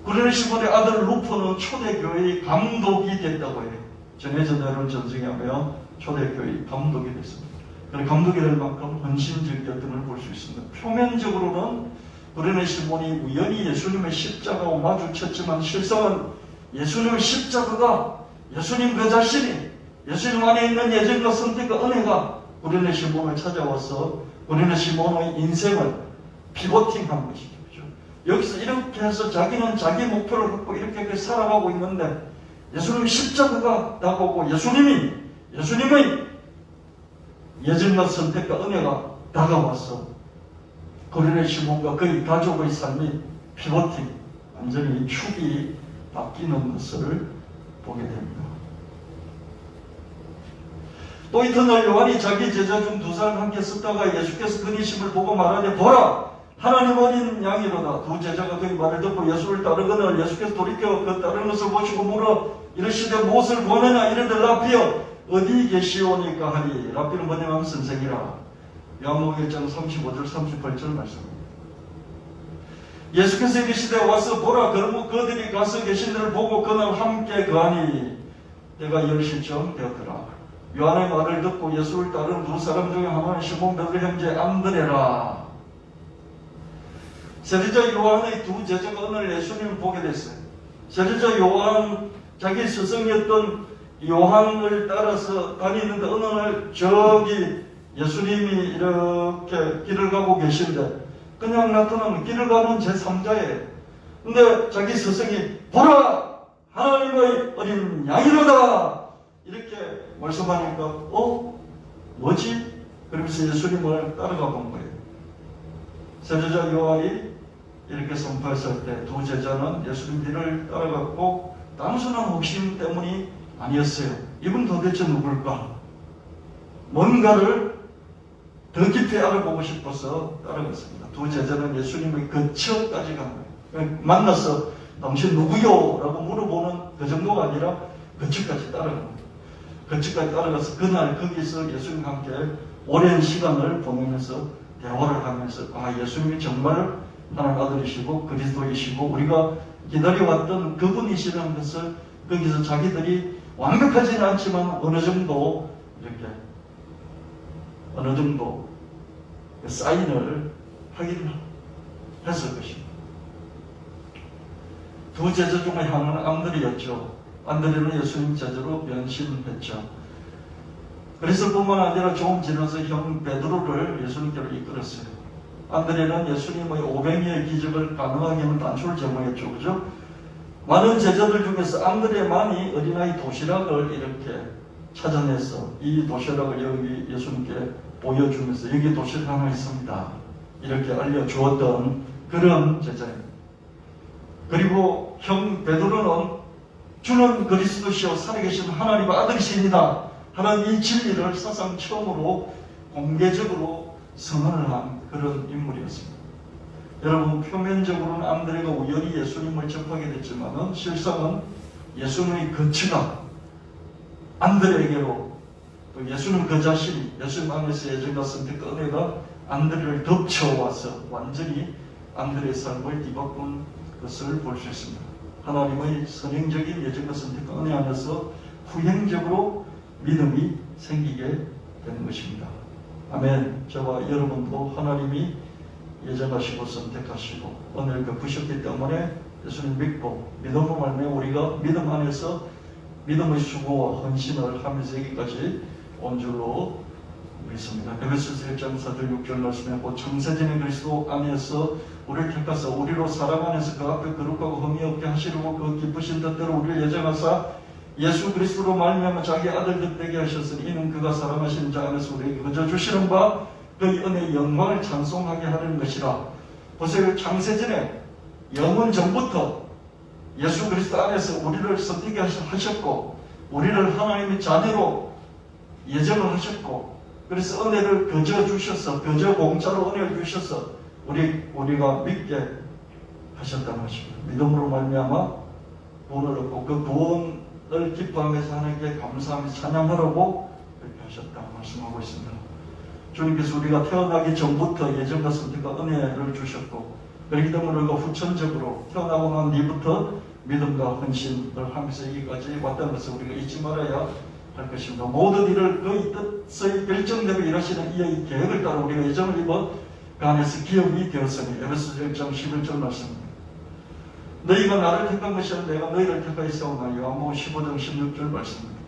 브레네 시몬의 아들 루포는 초대교회의 감독이 됐다고 해요. 전해진 대로 전승하며 초대교회의 감독이 됐습니다. 감독이 될 만큼 헌신적이었던 걸 볼 수 있습니다. 표면적으로는 브레네 시몬이 우연히 예수님의 십자가와 마주쳤지만 실상은 예수님의 십자가가, 예수님 그 자신이, 예수님 안에 있는 예정과 선택과 은혜가 브레네 시몬을 찾아와서 브레네 시몬의 인생을 피보팅한 것이죠. 여기서 이렇게 해서 자기는 자기 목표를 갖고 이렇게 살아가고 있는데 예수님의 십자가가 다가오고 예수님의 예정과 선택과 은혜가 다가와서 브레네 시몬과 그의 가족의 삶이 피보팅, 완전히 축이 바뀌는 것을 보게 됩니다. 또 이튿날 요한이 자기 제자 중 두 사람 함께 섰다가 예수께서 그니심을 보고 말하되 보라 하나님 어린 양이로다. 두 제자가 그의 말을 듣고 예수를 따르거늘 예수께서 돌이켜 그 따르는 것을 보시고 물어 이르시되 무엇을 보느냐 이르되 라피여 어디 계시오니까 하니. 라피는 뭐냐면 선생이라. 요한복음 1장 35절 38절 말씀입니다. 예수께서 이르시되 와서 보라. 그러므로 그들이 가서 계신 데를 보고 그날 함께 가니 때가 10시쯤 되었더라. 요한의 말을 듣고 예수를 따르는 두 사람 중에 하나는 시몬 베드로의 형제 안드레라. 세례자 요한의 두 제자가 오늘 예수님을 보게 됐어요. 세례자 요한, 자기 스승이었던 요한을 따라서 다니는데 어느 날 저기 예수님이 이렇게 길을 가고 계신데 그냥 나타나면 길을 가는 제3자예요. 근데 자기 스승이 보라! 하나님의 어린 양이로다! 이렇게 말씀하니까 뭐지? 그러면서 예수님을 따라가 본 거예요. 세례자 요한이 이렇게 선포했을 때 두 제자는 예수님 뒤를 따라갔고 단순한 호기심 때문이 아니었어요. 이분 도대체 누굴까? 뭔가를 더 깊이 알아보고 싶어서 따라갔습니다. 두 제자는 예수님의 근처까지 간 거예요. 만나서 당신 누구요? 라고 물어보는 그 정도가 아니라 근처까지 따라간 거예요. 근처까지 따라가서 그날 거기서 예수님과 함께 오랜 시간을 보내면서 대화를 하면서 예수님이 정말 하나님 아들이시고 그리스도이시고 우리가 기다려왔던 그분이시라는 것을 거기서 자기들이 완벽하지는 않지만 어느 정도 사인을 확인했을 것입니다. 두 제자 중에 하나는 안드레였죠. 안드레는 예수님 제자로 변신했죠. 그래서 뿐만 아니라 조금 지나서 형 베드로를 예수님께로 이끌었어요. 안드레는 예수님의 오병이의 기적을 가능하게 하는 단초를 제공했죠. 그죠? 많은 제자들 중에서 안드레만이 어린아이 도시락을 이렇게 찾아내서 이 도시락을 여기 예수님께 보여주면서 여기 도시락 하나 있습니다. 이렇게 알려주었던 그런 제자입니다. 그리고 형 베드로는 주는 그리스도시요 살아계신 하나님의 아들이십니다 하는 이 진리를 사상 처음으로 공개적으로 선언을 한 그런 인물이었습니다. 여러분, 표면적으로는 안드레가 우연히 예수님을 접하게 됐지만 실상은 예수님의 거치가 안드레에게로, 또 예수님 그 자신이 예수님 안에서 예정과 선택과 은혜가 안드레를 덮쳐와서 완전히 안드레의 삶을 뒤바꾼 것을 볼 수 있습니다. 하나님의 선행적인 예정과 선택과 은혜 안에서 후행적으로 믿음이 생기게 되는 것입니다. 아멘. 저와 여러분도 하나님이 예정하시고 선택하시고 은혜를 베푸셨기 때문에 예수님 믿고 믿음으로 말미암아 우리가 믿음 안에서 믿음의 수고와 헌신을 하면서 여기까지 온 줄로 믿습니다. 에베소서 1장 4절 6절 말씀에 곧 창세전에 그리스도 안에서 우리를 택하사 우리로 사랑 안에서 그 앞에 거룩하고 흠이 없게 하시려고 그 기쁘신 뜻대로 우리를 예정하사 예수 그리스도로 말미암아 자기 아들들 되게 하셨으니 이는 그가 사랑하시는 자 안에서 우리에게 거저 주시는 바 그의 은혜의 영광을 찬송하게 하는 것이라. 보세요. 창세전에 영원 전부터 예수 그리스도 안에서 우리를 선택하게 하셨고 우리를 하나님의 자녀로 예정을 하셨고 그래서 은혜를 거저 주셔서 거저 공짜로 은혜를 주셔서 우리가 믿게 하셨다는 것입니다. 믿음으로 말미암아 구원을 얻고 그 구원을 기뻐하면서 하나님께 감사하며 찬양하라고 그렇게 하셨다고 말씀하고 있습니다. 주님께서 우리가 태어나기 전부터 예정과 선택과 은혜를 주셨고 그렇기 때문에 우리가 후천적으로 태어나고 난 뒤부터 믿음과 헌신을 하면서 여기까지 왔다는 것을 우리가 잊지 말아야 할 것입니다. 모든 일을 그의 뜻의 결정대로 일하시는 이의 계획을 따라 우리가 예정을 입어 그 안에서 기업이 되었으니 에베소서 1장 11절 말씀입니다. 너희가 나를 택한 것이 아니라 내가 너희를 택하였사오나 요한복음 15장 16절 말씀입니다.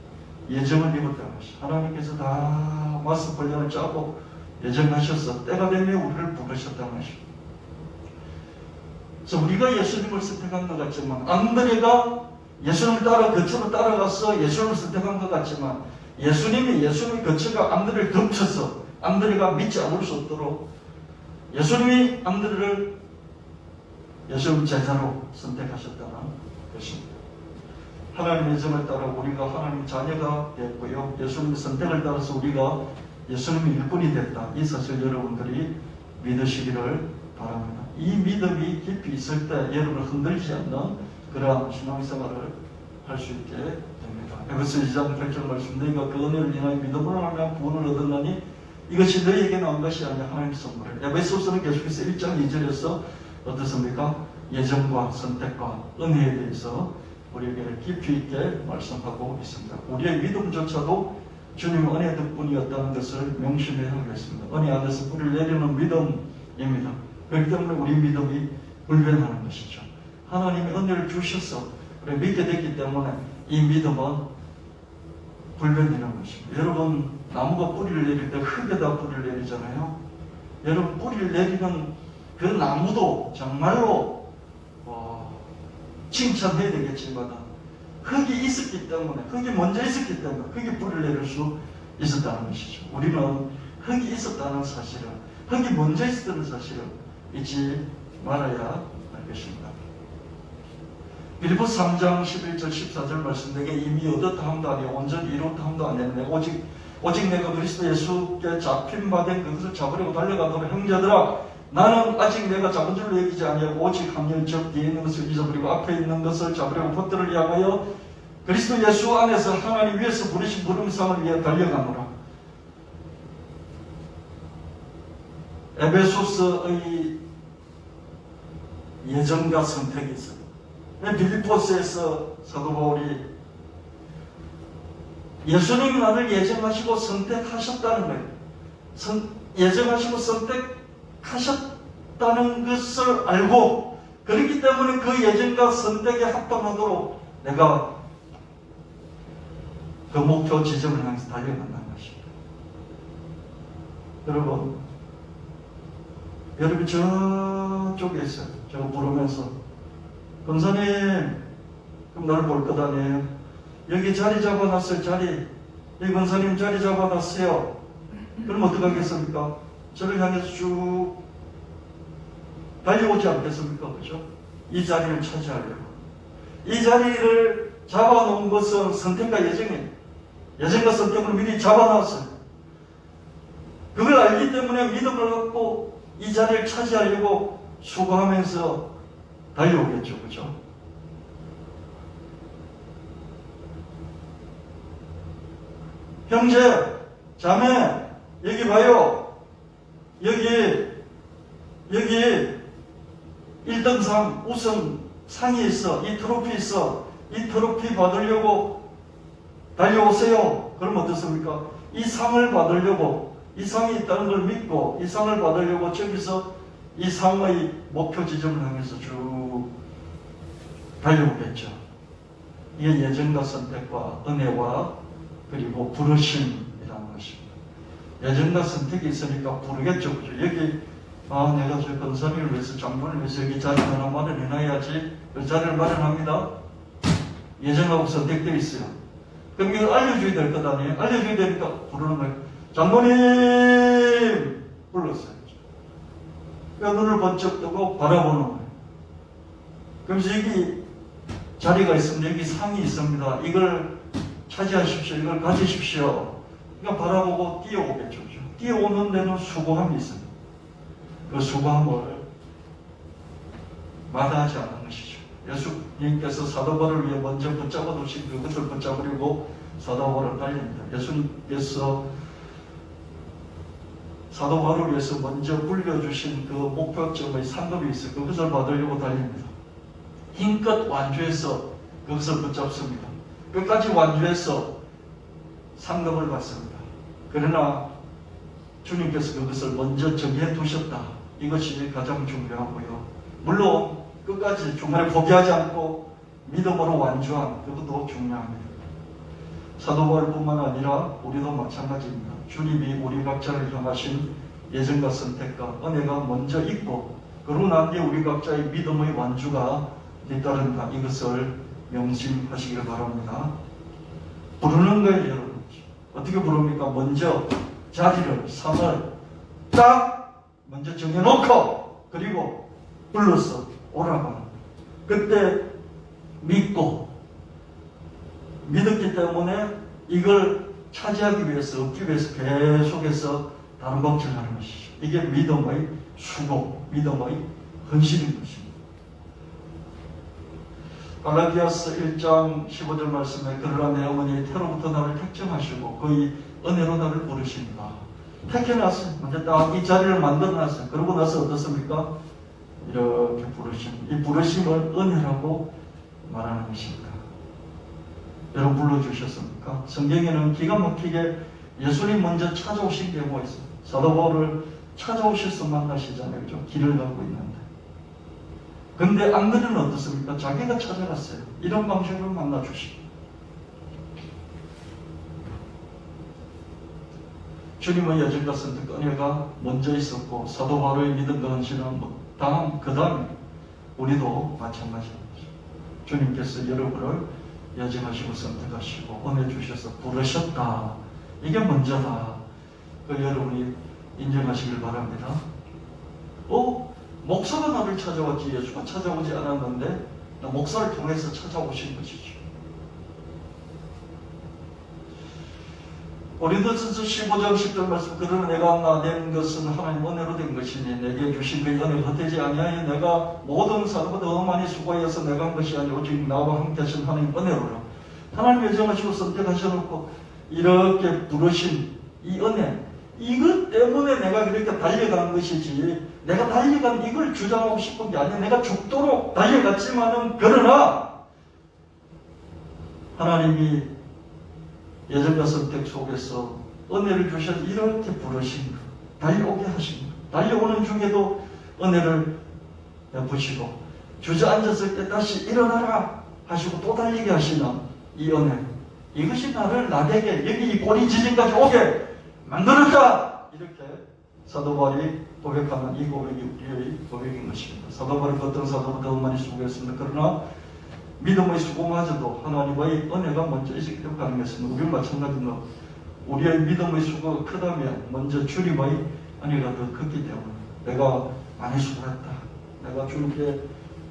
예정을 입었다는 것이 하나님께서 다 마스 분량을 짜고 예정하셔서 때가 되면 우리를 부르셨다는 것입니다. 그래서 우리가 예수님을 선택한 것 같지만 안드레가 예수님을 따라 거처로 따라가서 예수님을 선택한 것 같지만 예수님의 거처가 안드레를 덮쳐서 안드레가 믿지 않을 수 없도록 예수님이 안드레를 예수님 제자로 선택하셨다는 것입니다. 하나님의 예정을 따라 우리가 하나님 자녀가 됐고요. 예수님의 선택을 따라서 우리가 예수님의 일꾼이 됐다. 이 사실 여러분들이 믿으시기를 바랍니다. 이 믿음이 깊이 있을 때 여러분을 흔들리지 않는 그러한 신앙생활을 할 수 있게 됩니다. 에베소서 2장 8절 말씀 너희가 그 은혜를 인하여 믿음으로 하면 구원을 얻었나니 이것이 너희에게 나온 것이 아니라 하나님의 선물이에요. 에베소서는 계속해서 1장 2절에서 어떻습니까? 예정과 선택과 은혜에 대해서 우리에게 깊이 있게 말씀하고 있습니다. 우리의 믿음조차도 주님의 은혜 덕분이었다는 것을 명심해야 하겠습니다. 은혜 안에서 뿌리를 내리는 믿음입니다. 그렇기 때문에 우리 믿음이 불변하는 것이죠. 하나님의 은혜를 주셔서 우리 믿게 됐기 때문에 이 믿음은 불변이라는 것입니다. 여러분 나무가 뿌리를 내릴 때 흙에다 뿌리를 내리잖아요. 여러분 뿌리를 내리는 그 나무도 정말로 칭찬해야 되겠지만 흙이 있었기 때문에 흙이 먼저 있었기 때문에 흙이 뿌리를 내릴 수 있었다는 것이죠. 우리는 흙이 있었다는 사실을 흙이 먼저 있었다는 사실을 잊지 말아야 할 것입니다. 빌립보서 3장 11절 14절 말씀 내게 이미 얻었다 함도 아니요 온전히 이뤘다 함도 아니네 오직 내가 그리스도 예수께 잡힌 바 된 그것을 잡으려고 달려가노라. 형제들아 나는 아직 내가 잡은 줄로 여기지 아니하고 오직 한 적 뒤에 있는 것을 잊어버리고 앞에 있는 것을 잡으려고 벗들을 향하여 그리스도 예수 안에서 하나님 위에서 부르신 부름상을 위해 달려가노라. 에베소서의 예정과 선택이 있어요. 빌립보서에서 사도 바울이 예수님이 나를 예정하시고 선택하셨다는 거예요. 예정하시고 선택하셨다는 것을 알고, 그렇기 때문에 그 예정과 선택에 합당하도록 내가 그 목표 지점을 향해서 달려간다는 것입니다. 여러분 저쪽에 있어요. 제가 부르면서 권사님 그럼 나를 볼 것 아니에요? 여기 자리 잡아놨어요. 여기 권사님 자리 잡아놨어요. 그럼 어떻게 하겠습니까? 저를 향해서 쭉 달려오지 않겠습니까? 그죠? 이 자리를 차지하려고. 이 자리를 잡아놓은 것은 선택과 예정이에요. 예정과 선택을 미리 잡아놨어요. 그걸 알기 때문에 믿음을 갖고 이 자리를 차지하려고 수고하면서 달려오겠죠. 그죠? 형제, 자매, 여기 봐요. 여기 1등상 우승 상이 있어. 이 트로피 있어. 이 트로피 받으려고 달려오세요. 그럼 어떻습니까? 이 상을 받으려고, 이 상이 있다는 걸 믿고 이 상을 받으려고 저기서 이 상의 목표 지점을 향해서 쭉 달려오겠죠. 이게 예정과 선택과 은혜와 그리고 부르심이라는 것입니다. 예정과 선택이 있으니까 부르겠죠. 그죠? 여기 내가 저 권사님을 위해서, 장본을 위해서 여기 자리 하나 마련해놔야지. 그 자리를 마련합니다. 예정하고 선택되어 있어요. 그럼 이걸 알려줘야 될 것 아니에요? 알려줘야 되니까 부르는 거예요. 장모님! 불렀어요. 눈을 번쩍 뜨고 바라보는 거예요. 그러면서 여기 자리가 있습니다. 여기 상이 있습니다. 이걸 차지하십시오. 이걸 가지십시오. 그러니까 바라보고 뛰어오겠죠. 뛰어오는 데는 수고함이 있습니다. 그 수고함을 마다하지 않는 것이죠. 예수님께서 사도 바울을 위해 먼저 붙잡아 두신 그것을 붙잡으려고 사도 바울을 달립니다. 예수님께서 사도 바울을 위해서 먼저 불려주신 그 목표점의 상급이 있어요. 그것을 받으려고 달립니다. 힘껏 완주해서 그것을 붙잡습니다. 끝까지 완주해서 상급을 받습니다. 그러나 주님께서 그것을 먼저 정해 두셨다. 이것이 가장 중요하고요. 물론 끝까지 중간에 포기하지 않고 믿음으로 완주한 그것도 중요합니다. 사도 바울뿐만 아니라 우리도 마찬가지입니다. 주님이 우리 각자를 향하신 예정과 선택과 은혜가 먼저 있고, 그러고 난 뒤에 우리 각자의 믿음의 완주가 뒤따른다. 이것을 명심하시길 바랍니다. 부르는 거예요, 여러분. 어떻게 부릅니까? 먼저 자리를, 상을 딱 먼저 정해놓고, 그리고 불러서 오라고 합니다. 그때 믿었기 때문에 이걸 차지하기 위해서, 얻기 위해서 계속해서 다른 방식을 하는 것이죠. 이게 믿음의 수고, 믿음의 헌신인 것입니다. 갈라디아서 1장 15절 말씀에 그러나 내 어머니 태로부터 나를 택정하시고 그의 은혜로 나를 부르십니다. 택해놨어요. 먼저 딱 이 자리를 만들어놨어요. 그러고 나서 어떻습니까? 이렇게 이 부르심을 은혜라고 말하는 것입니다. 여러분 불러주셨습니까? 성경에는 기가 막히게 예수님 먼저 찾아오신 경우가 있어요. 사도 바울을 찾아오셔서 만나시잖아요. 그죠? 길을 가고 있는데. 근데 안드레는 어떻습니까? 자기가 찾아갔어요. 이런 방식으로 만나주시고. 주님의 여정과 선택 은혜가 먼저 있었고, 사도 바울의 믿음과 헌신은 그 다음에 우리도 마찬가지입니다. 주님께서 여러분을 여정하시고 선택하시고 은혜 주셔서 부르셨다. 이게 먼저다. 그걸 여러분이 인정하시길 바랍니다. 목사가 나를 찾아왔지 예수가 찾아오지 않았는데 나 목사를 통해서 찾아오신 것이죠. 고린도전서 15장 10절 말씀, 그러나 내가 나된 것은 하나님 은혜로 된 것이니 내게 주신 그 은혜가 헛되지 아니하여 내가 모든 사람보다 더 많이 수고하여서 내가 한 것이 아니오 오직 나와 함께 하신 하나님 은혜로라. 하나님 예정하시고 선택하셔놓고 이렇게 부르신 이 은혜, 이것 때문에 내가 그렇게 달려간 것이지, 내가 달려간 이걸 주장하고 싶은 게 아니야. 내가 죽도록 달려갔지만은, 그러나 하나님이 예전과 선택 속에서 은혜를 주셔서 이렇게 부르신 것, 달려오게 하신 것, 달려오는 중에도 은혜를 베푸시고 주저앉았을 때 다시 일어나라 하시고 또 달리게 하시는 이 은혜, 이것이 나를 나에게 여기 이 꼬리 지점까지 오게 만들었다. 이렇게 사도 바울이 고백하는 이 고백이 우리의 고백인 것입니다. 사도 바울이 어떤 사도보다 더 많이 수고했습니다. 그러나 믿음의 수고마저도 하나님의 은혜가 먼저 있었기 때문에 가능했습니다. 우리는 마찬가지로 우리의 믿음의 수고가 크다면 먼저 주님의 은혜가 더 컸기 때문에 내가 많이 수고했다. 내가 주님께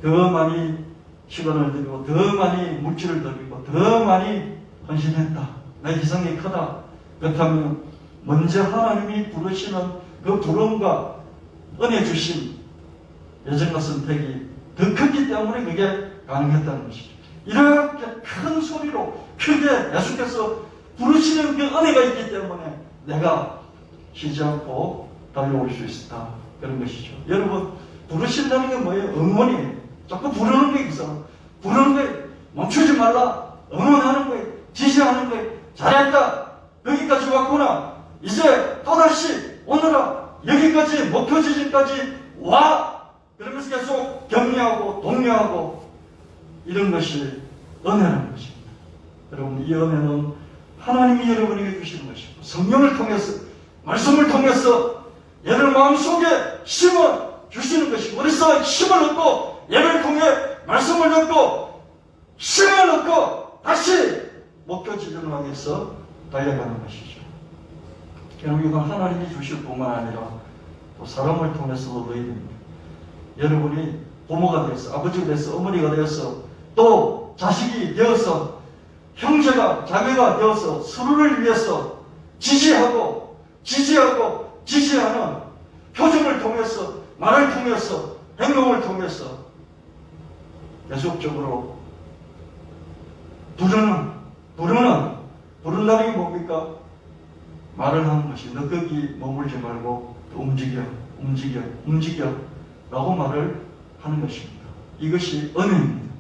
더 많이 시간을 드리고 더 많이 물질을 드리고 더 많이 헌신했다. 내 희생이 크다. 그렇다면 먼저 하나님이 부르시는 그 부름과 은혜 주신 예정과 선택이 더 컸기 때문에 그게 가능했다는 것이죠. 이렇게 큰 소리로 크게 예수께서 부르시는 그 은혜가 있기 때문에 내가 쉬지 않고 달려올 수 있다. 그런 것이죠. 여러분, 부르신다는 게 뭐예요? 응원이에요. 자꾸 부르는 게 있어. 부르는 거에 멈추지 말라. 응원하는 거에, 지시하는 거에, 잘했다. 여기까지 왔구나. 이제 또다시 오너라. 여기까지, 목표 지점까지 와. 그러면서 계속 격려하고 독려하고 이런 것이 은혜라는 것입니다. 여러분, 이 은혜는 하나님이 여러분에게 주시는 것이고 성령을 통해서, 말씀을 통해서 여러분 마음속에 힘을 주시는 것이고, 그래서 힘을 얻고 예배를 통해 말씀을 얻고 힘을 얻고 다시 목표 지점을 향해서 달려가는 것이죠. 여러분, 이건 하나님이 주실 뿐만 아니라 또 사람을 통해서도 얻어야 됩니다. 여러분이 부모가 되어서, 아버지가 되어서, 어머니가 되어서, 또 자식이 되어서, 형제가, 자매가 되어서 서로를 위해서 지지하고 지지하는 표정을 통해서, 말을 통해서, 행동을 통해서 계속적으로 부른다는 게 뭡니까? 말을 하는 것이, 너 거기 머물지 말고 움직여 라고 말을 하는 것입니다. 이것이 은혜입니다.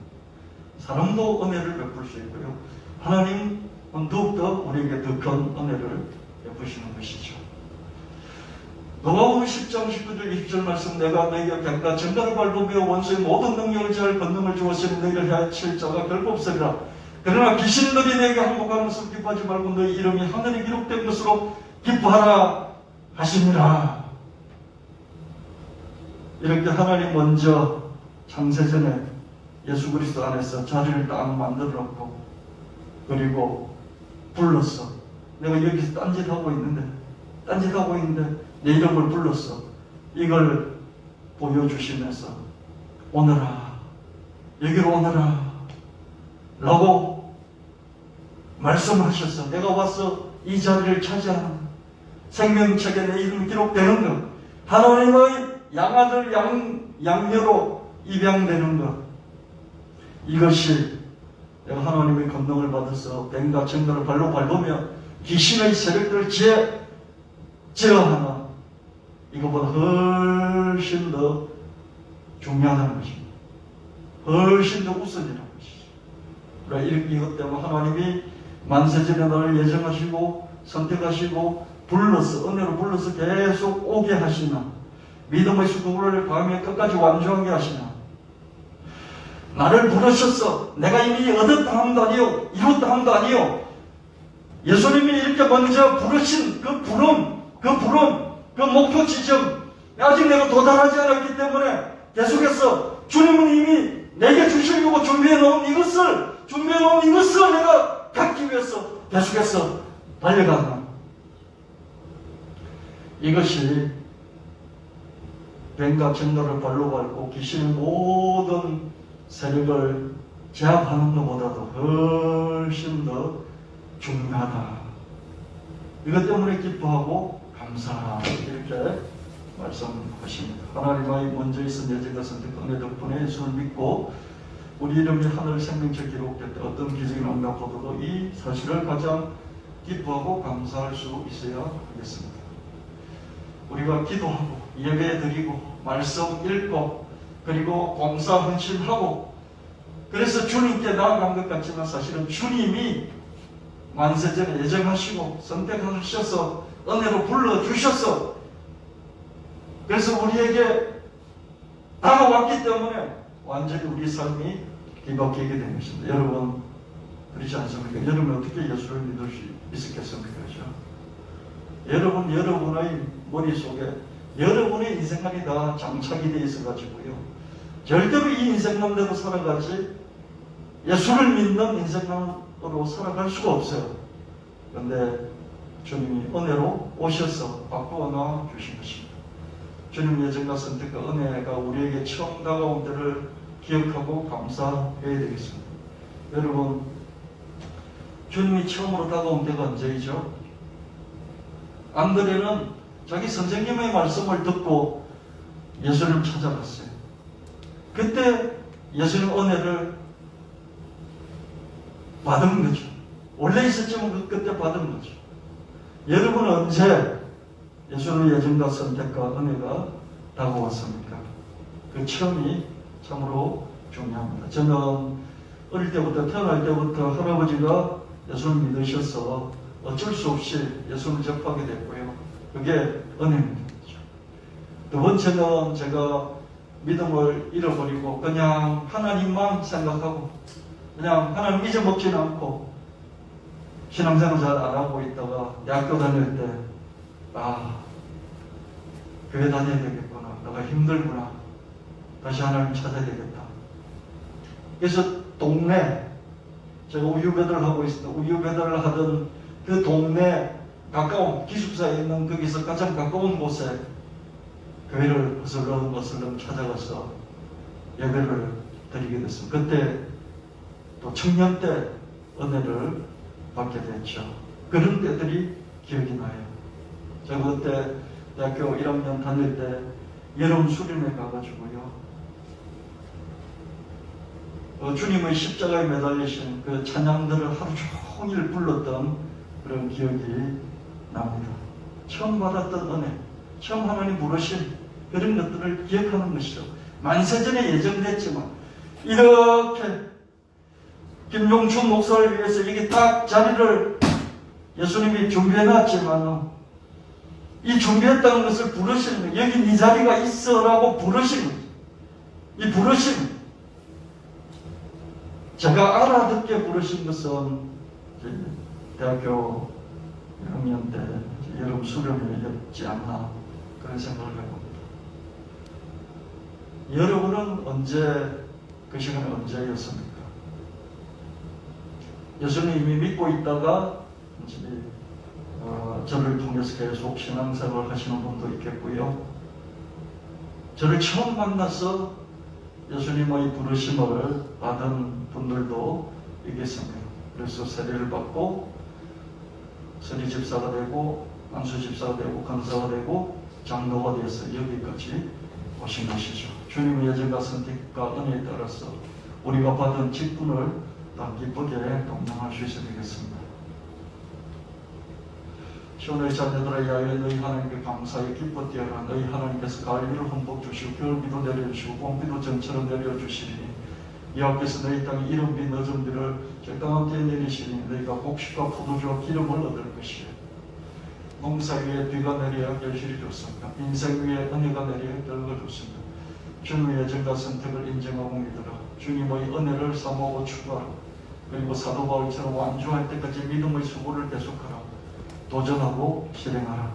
사람도 은혜를 베풀 수 있고요. 하나님은 더욱더 우리에게 더 큰 은혜를 베푸시는 것이죠. 노아복음 10장 19절 20절 말씀, 내가 너희에게 객과 정갈을 밟으며 원수의 모든 능력을 제할 권능을 주었으니 너희를 해칠 자가 결코 없으리라. 그러나 귀신들이 내게 항복하는 것을 기뻐하지 말고 너희 이름이 하늘에 기록된 것으로 기뻐하라 하시니라. 이렇게 하나님 먼저 창세전에 예수 그리스도 안에서 자리를 딱 만들어 놓고, 그리고 불렀어. 내가 여기서 딴짓하고 있는데 내 이름을 불렀어. 이걸 보여주시면서 오너라, 여기로 오너라 라고 말씀하셨어. 내가 와서 이 자리를 차지하는, 생명책에 내 이름이 기록되는 것, 하나님의 양아들 양녀로 입양되는 것, 이것이 내가 하나님의 권능을 받아서 뱀과 정갈을 발로 밟으며 귀신의 세력들을 제어하는, 이것보다 훨씬 더 중요하다는 것입니다. 훨씬 더 우선이라는 것이죠. 그러니까 이것 때문에 하나님이 만세전에 나를 예정하시고 선택하시고 불러서, 은혜로 불러서 계속 오게 하시는, 믿음의 수고를 밤에 끝까지 완주하게 하시는, 나를 부르셨어. 내가 이미 얻었다 함도 아니요, 이뤘다 함도 아니요. 예수님이 이렇게 먼저 부르신 그 부름, 그 목표 지점, 아직 내가 도달하지 않았기 때문에 계속해서 주님은 이미 내게 주시려고 준비해 놓은 이것을 내가 갖기 위해서 계속해서 달려가는, 이것이 뱀과 정갈을 발로 밟고 귀신의 모든 세력을 제압하는 것보다도 훨씬 더 중요하다. 이것 때문에 기뻐하고 감사하라. 이렇게 말씀하십니다. 하나님의 먼저 있은 예정과 선택 은혜 덕분에 예수를 믿고 우리 이름이 하늘 생명책 기록될 때 어떤 기적이 나온다 보더라도 이 사실을 가장 기뻐하고 감사할 수 있어야 하겠습니다. 우리가 기도하고 예배 드리고 말씀 읽고 그리고 봉사 헌신하고 그래서 주님께 나아간 것 같지만 사실은 주님이 만세전에 예정하시고 선택하셔서 은혜로 불러주셔서 그래서 우리에게 다가왔기 때문에 완전히 우리 삶이 뒤바뀌게 된 것입니다. 여러분 그렇지 않습니까? 여러분 어떻게 예수를 믿을 수 있었겠습니까? 그렇죠? 여러분 여러분의 머릿속에 여러분의 인생관이 다 장착이 되어 있어가지고요 절대로 이 인생관대로 살아가지 예수를 믿는 인생관으로 살아갈 수가 없어요. 그런데 주님이 은혜로 오셔서 바꾸어 놔 주신 것입니다. 주님 예정과 선택과 은혜가 우리에게 처음 다가온 때를 기억하고 감사해야 되겠습니다. 여러분 주님이 처음으로 다가온 때가 언제이죠? 안드레는 자기 선생님의 말씀을 듣고 예수를 찾아갔어요. 그때 예수님 은혜를 받은 거죠. 원래 있었지만 그때 받은 거죠. 여러분은 언제 예수의 예정과 선택과 은혜가 다가왔습니까? 그 처음이 참으로 중요합니다. 저는 어릴 때부터 태어날 때부터 할아버지가 예수를 믿으셔서 어쩔 수 없이 예수를 접하게 됐고요. 그게 은혜입니다. 두 번째는 제가 믿음을 잃어버리고 그냥 하나님만 생각하고 그냥 하나님 잊어먹지는 않고 신앙생활 잘 안 하고 있다가 대학교 다닐 때 교회 다녀야 되겠구나. 내가 힘들구나. 다시 하나님 찾아야 되겠다. 그래서 동네 제가 우유 배달을 하고 있습니다. 우유 배달을 하던 그 동네 가까운 기숙사에 있는 거기서 가장 가까운 곳에 교회를 어슬렁어슬렁 찾아가서 예배를 드리게 됐습니다. 그때 또 청년 때 은혜를 받게 됐죠. 그런 때들이 기억이 나요. 제가 그때 대학교 1학년 다닐 때 여름 수련회 가가지고요. 주님의 십자가에 매달리신 그 찬양들을 하루 종일 불렀던 그런 기억이 납니다. 처음 받았던 은혜, 처음 하나님 부르신 그런 것들을 기억하는 것이죠. 만세전에 예정됐지만 이렇게 김용춘 목사를 위해서 여기 딱 자리를 예수님이 준비해놨지만 이 준비했다는 것을 부르시는 거예요. 여기 네 자리가 있어라고 부르시는 거예요. 이 부르심 제가 알아듣게 부르신 것은 대학교 1학년 때 여름 수련회였지 않나 그런 생각을 해봅니다. 여러분은 언제 그 시간이 언제였습니까? 예수님 이미 믿고 있다가 저를 통해서 계속 신앙생활을 하시는 분도 있겠고요. 저를 처음 만나서 예수님의 부르심을 받은 분들도 있겠습니다. 그래서 세례를 받고 선임 집사가 되고 안수 집사가 되고 간사가 되고 장로가 되어서 여기까지 오신 것이죠. 주님의 예정과 선택과 은혜에 따라서 우리가 받은 직분을 다 기쁘게 동참할 수 있어야 되겠습니다. 시온의 자녀들아 야외 너희 하나님께 감사히 기뻐뛰어라. 너희 하나님께서 가을비를 흠뻑 주시고 겨울비도 내려주시고 봄비도 전처럼 내려주시리니 여호와께서 너희 땅에 이른비 늦은비를 적당한 때에 내리시니 너희가 곡식과 포도주와 기름을 얻을 것이요 농사 위에 비가 내려야 결실이 좋습니다. 인생 위에 은혜가 내려야 결과가 좋습니다. 주님의 예정과 선택을 인정하고 믿으라. 주님의 은혜를 사모하고 추구하라. 그리고 사도 바울처럼 완주할 때까지 믿음의 수고를 계속하라. 도전하고 실행하라.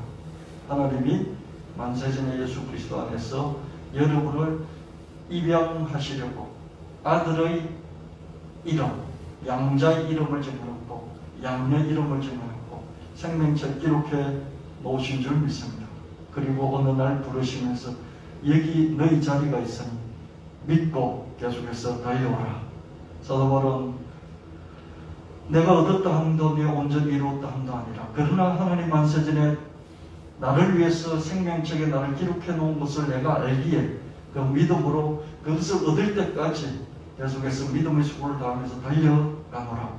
하나님이 만세전의 예수 그리스도 안에서 여러분을 입양하시려고 아들의 이름, 양자의 이름을 정해놓고 양녀의 이름을 정해놓고 생명책 기록해 놓으신 줄 믿습니다. 그리고 어느 날 부르시면서 여기 너희 자리가 있으니 믿고 계속해서 달려오라. 사도 바울은 내가 얻었다 함도 네 온전히 이루었다 함도 아니라 그러나 하나님 만세전에 나를 위해서 생명책에 나를 기록해 놓은 것을 내가 알기에 그 믿음으로 그것을 얻을 때까지 계속해서 믿음의 수고를 다하면서 달려가노라.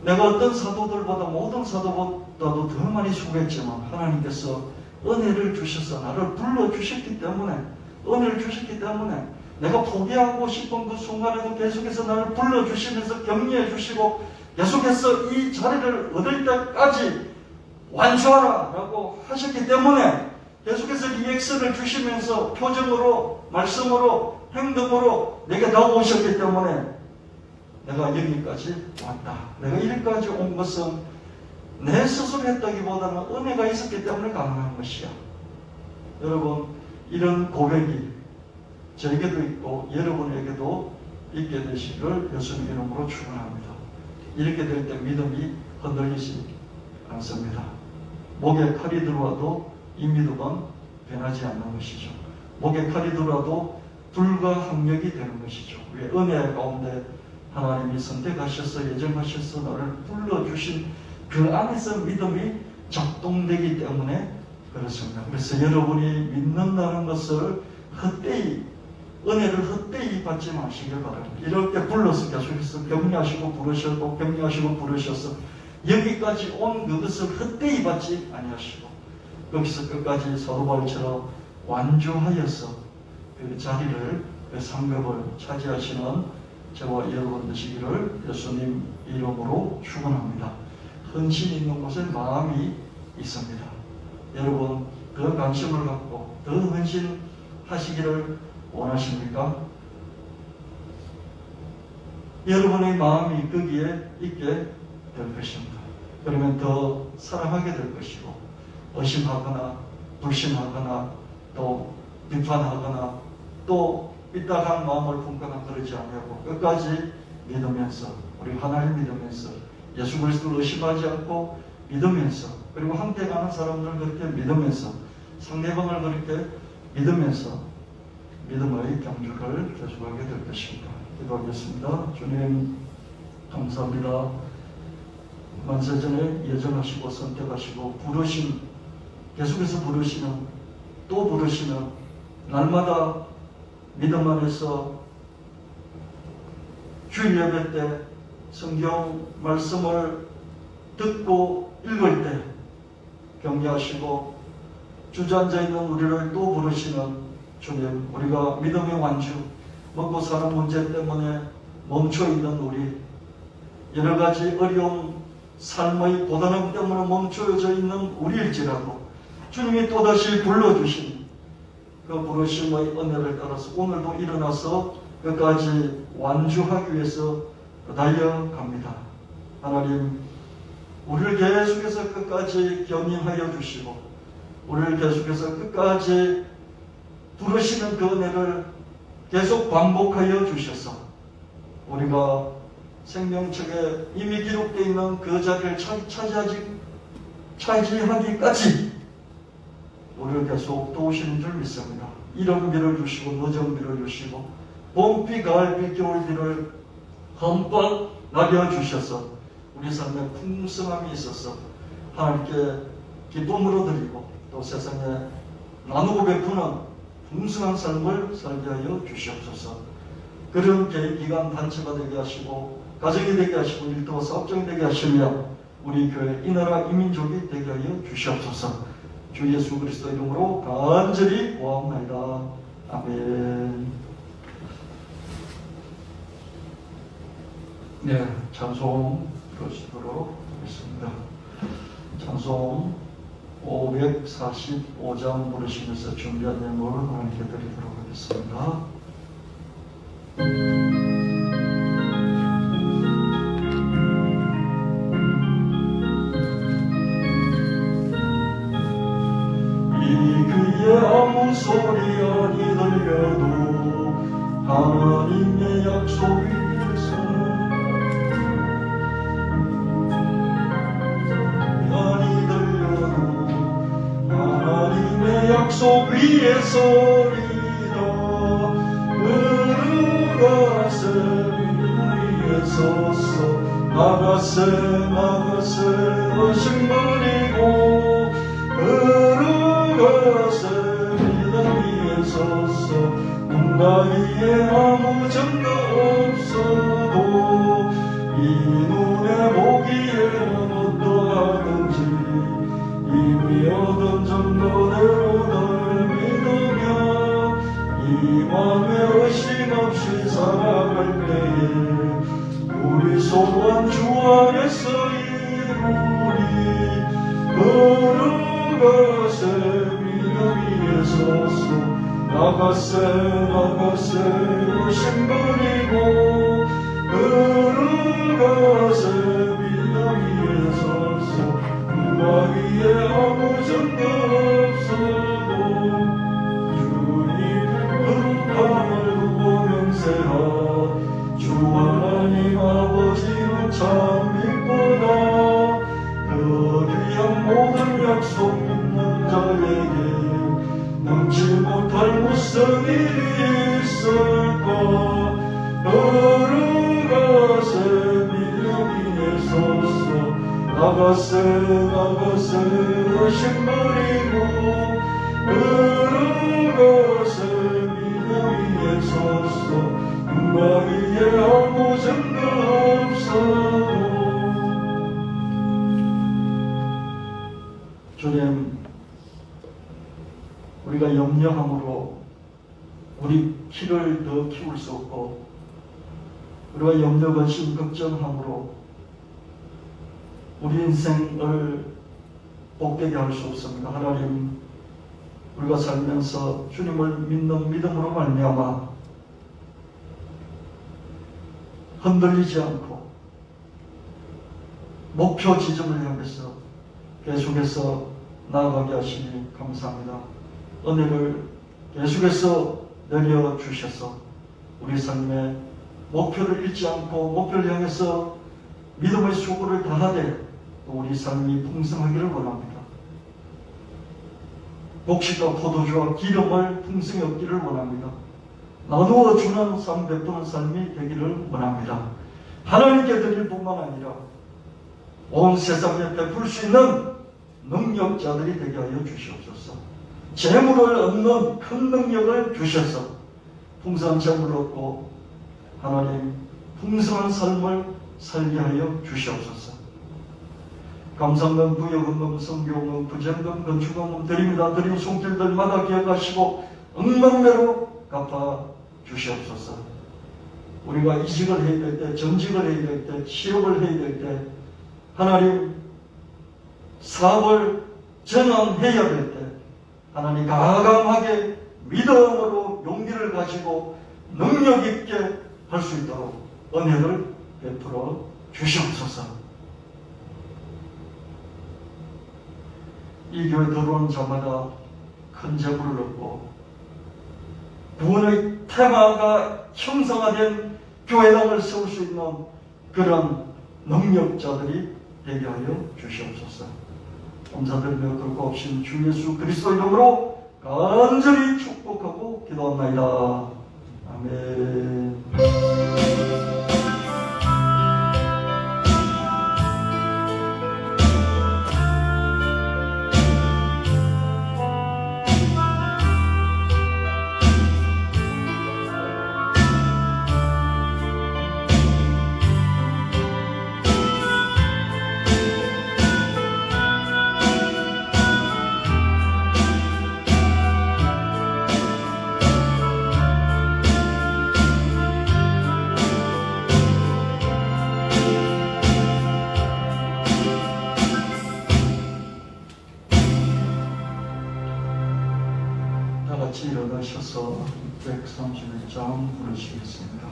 내가 어떤 사도들보다 모든 사도보다도 더 많이 수고했지만 하나님께서 은혜를 주셔서 나를 불러주셨기 때문에 은혜를 주셨기 때문에 내가 포기하고 싶은 그 순간에도 계속해서 나를 불러주시면서 격려해 주시고 계속해서 이 자리를 얻을 때까지 완수하라 라고 하셨기 때문에 계속해서 리액션을 주시면서 표정으로, 말씀으로, 행동으로 내게 다가오셨기 때문에 내가 여기까지 왔다. 내가 여기까지 온 것은 내 스스로 했다기보다는 은혜가 있었기 때문에 가능한 것이야. 여러분, 이런 고백이 저에게도 있고 여러분에게도 있게 되시기를 예수님 이름으로 축원합니다. 이렇게 될 때 믿음이 흔들리지 않습니다. 목에 칼이 들어와도 이 믿음은 변하지 않는 것이죠. 목에 칼이 들어와도 불가항력이 되는 것이죠. 왜? 은혜 가운데 하나님이 선택하셔서 예정하셔서 나를 불러주신 그 안에서 믿음이 작동되기 때문에 그렇습니다. 그래서 여러분이 믿는다는 것을 헛되이, 은혜를 헛되이 받지 마시길 바랍니다. 이럴 때 불러서 계속해서 격려하시고 부르셨고 격려하시고 부르셔서 여기까지 온 그것을 헛되이 받지 아니하시고 거기서 끝까지 사도 바울처럼 완주하여서 그 자리를, 그 상급을 차지하시는 저와 여러분 되시기를 예수님 이름으로 축원합니다. 헌신 있는 곳에 마음이 있습니다. 여러분 더 관심을 갖고 더 헌신하시기를 원하십니까? 여러분의 마음이 거기에 있게 될 것입니다. 그러면 더 사랑하게 될 것이고 의심하거나 불신하거나 또 비판하거나 또 삐딱한 마음을 품거나 그러지 않고 끝까지 믿으면서 우리 하나님 믿으면서 예수 그리스도를 의심하지 않고 믿으면서 그리고 함께 가는 사람들을 그렇게 믿으면서 상대방을 그렇게 믿으면서 믿음의 경주를 계속하게 될 것입니다. 기도하겠습니다. 주님 감사합니다. 만세전에 예정하시고 선택하시고 부르신, 계속해서 부르시는, 또 부르시는, 날마다 믿음 안에서 주일 예배 때 성경 말씀을 듣고 읽을 때 격려하시고 주저앉아 있는 우리를 또 부르시는 주님, 우리가 믿음의 완주, 먹고 사는 문제 때문에 멈춰 있는 우리, 여러 가지 어려움, 삶의 고단함 때문에 멈춰져 있는 우리일지라도 주님이 또다시 불러주신 그 부르심의 은혜를 따라서 오늘도 일어나서 끝까지 완주하기 위해서 달려갑니다. 하나님, 우리를 계속해서 끝까지 견인하여 주시고 우리를 계속해서 끝까지 부르시는 그 은혜를 계속 반복하여 주셔서 우리가 생명책에 이미 기록되어 있는 그 자리를 차지하기까지 우리를 계속 도우시는 줄 믿습니다. 이른비를 주시고 늦은비를 주시고 봄비, 가을비, 겨울비를 흠뻑 나겨주셔서 우리 삶에 풍성함이 있어서 하나님께 기쁨으로 드리고 또 세상에 나누고 베푸는 풍성한 삶을 살게 하여 주시옵소서. 그런 기간 단체가 되게 하시고 가정이 되게 하시고 일터와 사업장이 되게 하시며 우리 교회 이 나라 이 민족이 되게 하여 주시옵소서. 주 예수 그리스도 이름으로 간절히 구하옵나이다. 아멘. 네, 찬송 들으시도록 하겠습니다. 찬송 545장 부르시면서 준비한 예물을 하나님께 드리도록 하겠습니다. 이그의 아무 소리 아니 들려도 하나님의 약속 위에서 아니 들려도 하나님의 약속 위에서 으르가세 위에 서서 나가세 의심버리고 으르가세 믿음 위에 서서 눈가 위에 아무 증거 없어도 이 눈에 보기에 어떠하든지 이미 얻은 증거대로 널 믿으며 이 맘에 의심 없이 살아갈 때에 우리 소원 주 안에서 이루리. 걸어가세 믿음 위에 서서 나가세 나가세 신부리고 걸어가세 믿음 위에 서서 나 위에 아무 점도 없어도 주님 거룩함을 두고 명세하. 주 하나님 아버지는 참 믿보다 그를 위한 모든 약속 믿는 자에게 넘지 못할 무슨 일이 있을까. 걸어가세 믿음 위에 서서 나가세 나가세 신부리고 걸어가세 믿음 위에 서서 나 위에 아무 점도 없어도. 주님, 우리가 염려함으로 우리 키를 더 키울 수 없고, 우리가 염려, 근심, 걱정함으로 우리 인생을 복되게 할 수 없습니다. 하나님, 우리가 살면서 주님을 믿는 믿음으로 말미암아 흔들리지 않고 목표 지점을 향해서 계속해서 나아가게 하시니 감사합니다. 은혜를 계속해서 내려주셔서 우리 삶의 목표를 잃지 않고 목표를 향해서 믿음의 수고를 다하되 우리 삶이 풍성하기를 원합니다. 곡식과 포도주와 기름을 풍성히 얻기를 원합니다. 나누어 주는 삶, 베푸는 삶이 되기를 원합니다. 하나님께 드릴 뿐만 아니라 온 세상에 베풀 수 있는 능력자들이 되게 하여 주시옵소서. 재물을 얻는 큰 능력을 주셔서 풍성한 재물을 얻고 하나님 풍성한 삶을 살게 하여 주시옵소서. 감상금, 부여금금, 성교금, 부정금, 건축금 드립니다. 드린 손길들마다 기억하시고 억만매로 갚아 주시옵소서. 우리가 이직을 해야 될 때, 전직을 해야 될 때, 취업을 해야 될 때, 하나님 사업을 전환해야 될 때 하나님 가감하게 믿음으로 용기를 가지고 능력 있게 할 수 있도록 은혜를 베풀어 주시옵소서. 이 교회 들어오는 자마다 큰 재물을 얻고 구원의 테마가 형성화된 교회당을 세울 수 있는 그런 능력자들이 되게 하여 주시옵소서. 감사드리며 그럴 것 없이 주 예수 그리스도 이름으로 간절히 축복하고 기도합나이다. 아멘. 같이 일어나셔서 631장 부르시겠습니다.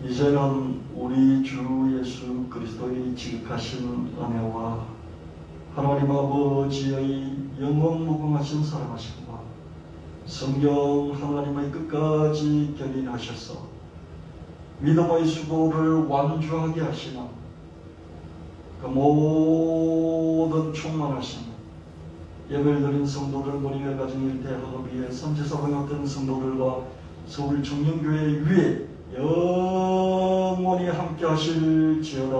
이제는 우리 주 예수 그리스도의 지극하신 은혜와 하나님 아버지의 영원 무궁하신 사랑하심과 성령 하나님의 끝까지 견인하셔서 믿음의 수고를 완주하게 하시는 그 모든 충만하신 예배를 드린 성도들, 머리에 가진 일대 학업위에 선지서 번역된 성도들과 서울 청년교회 위에 영원히 함께 하실지어다.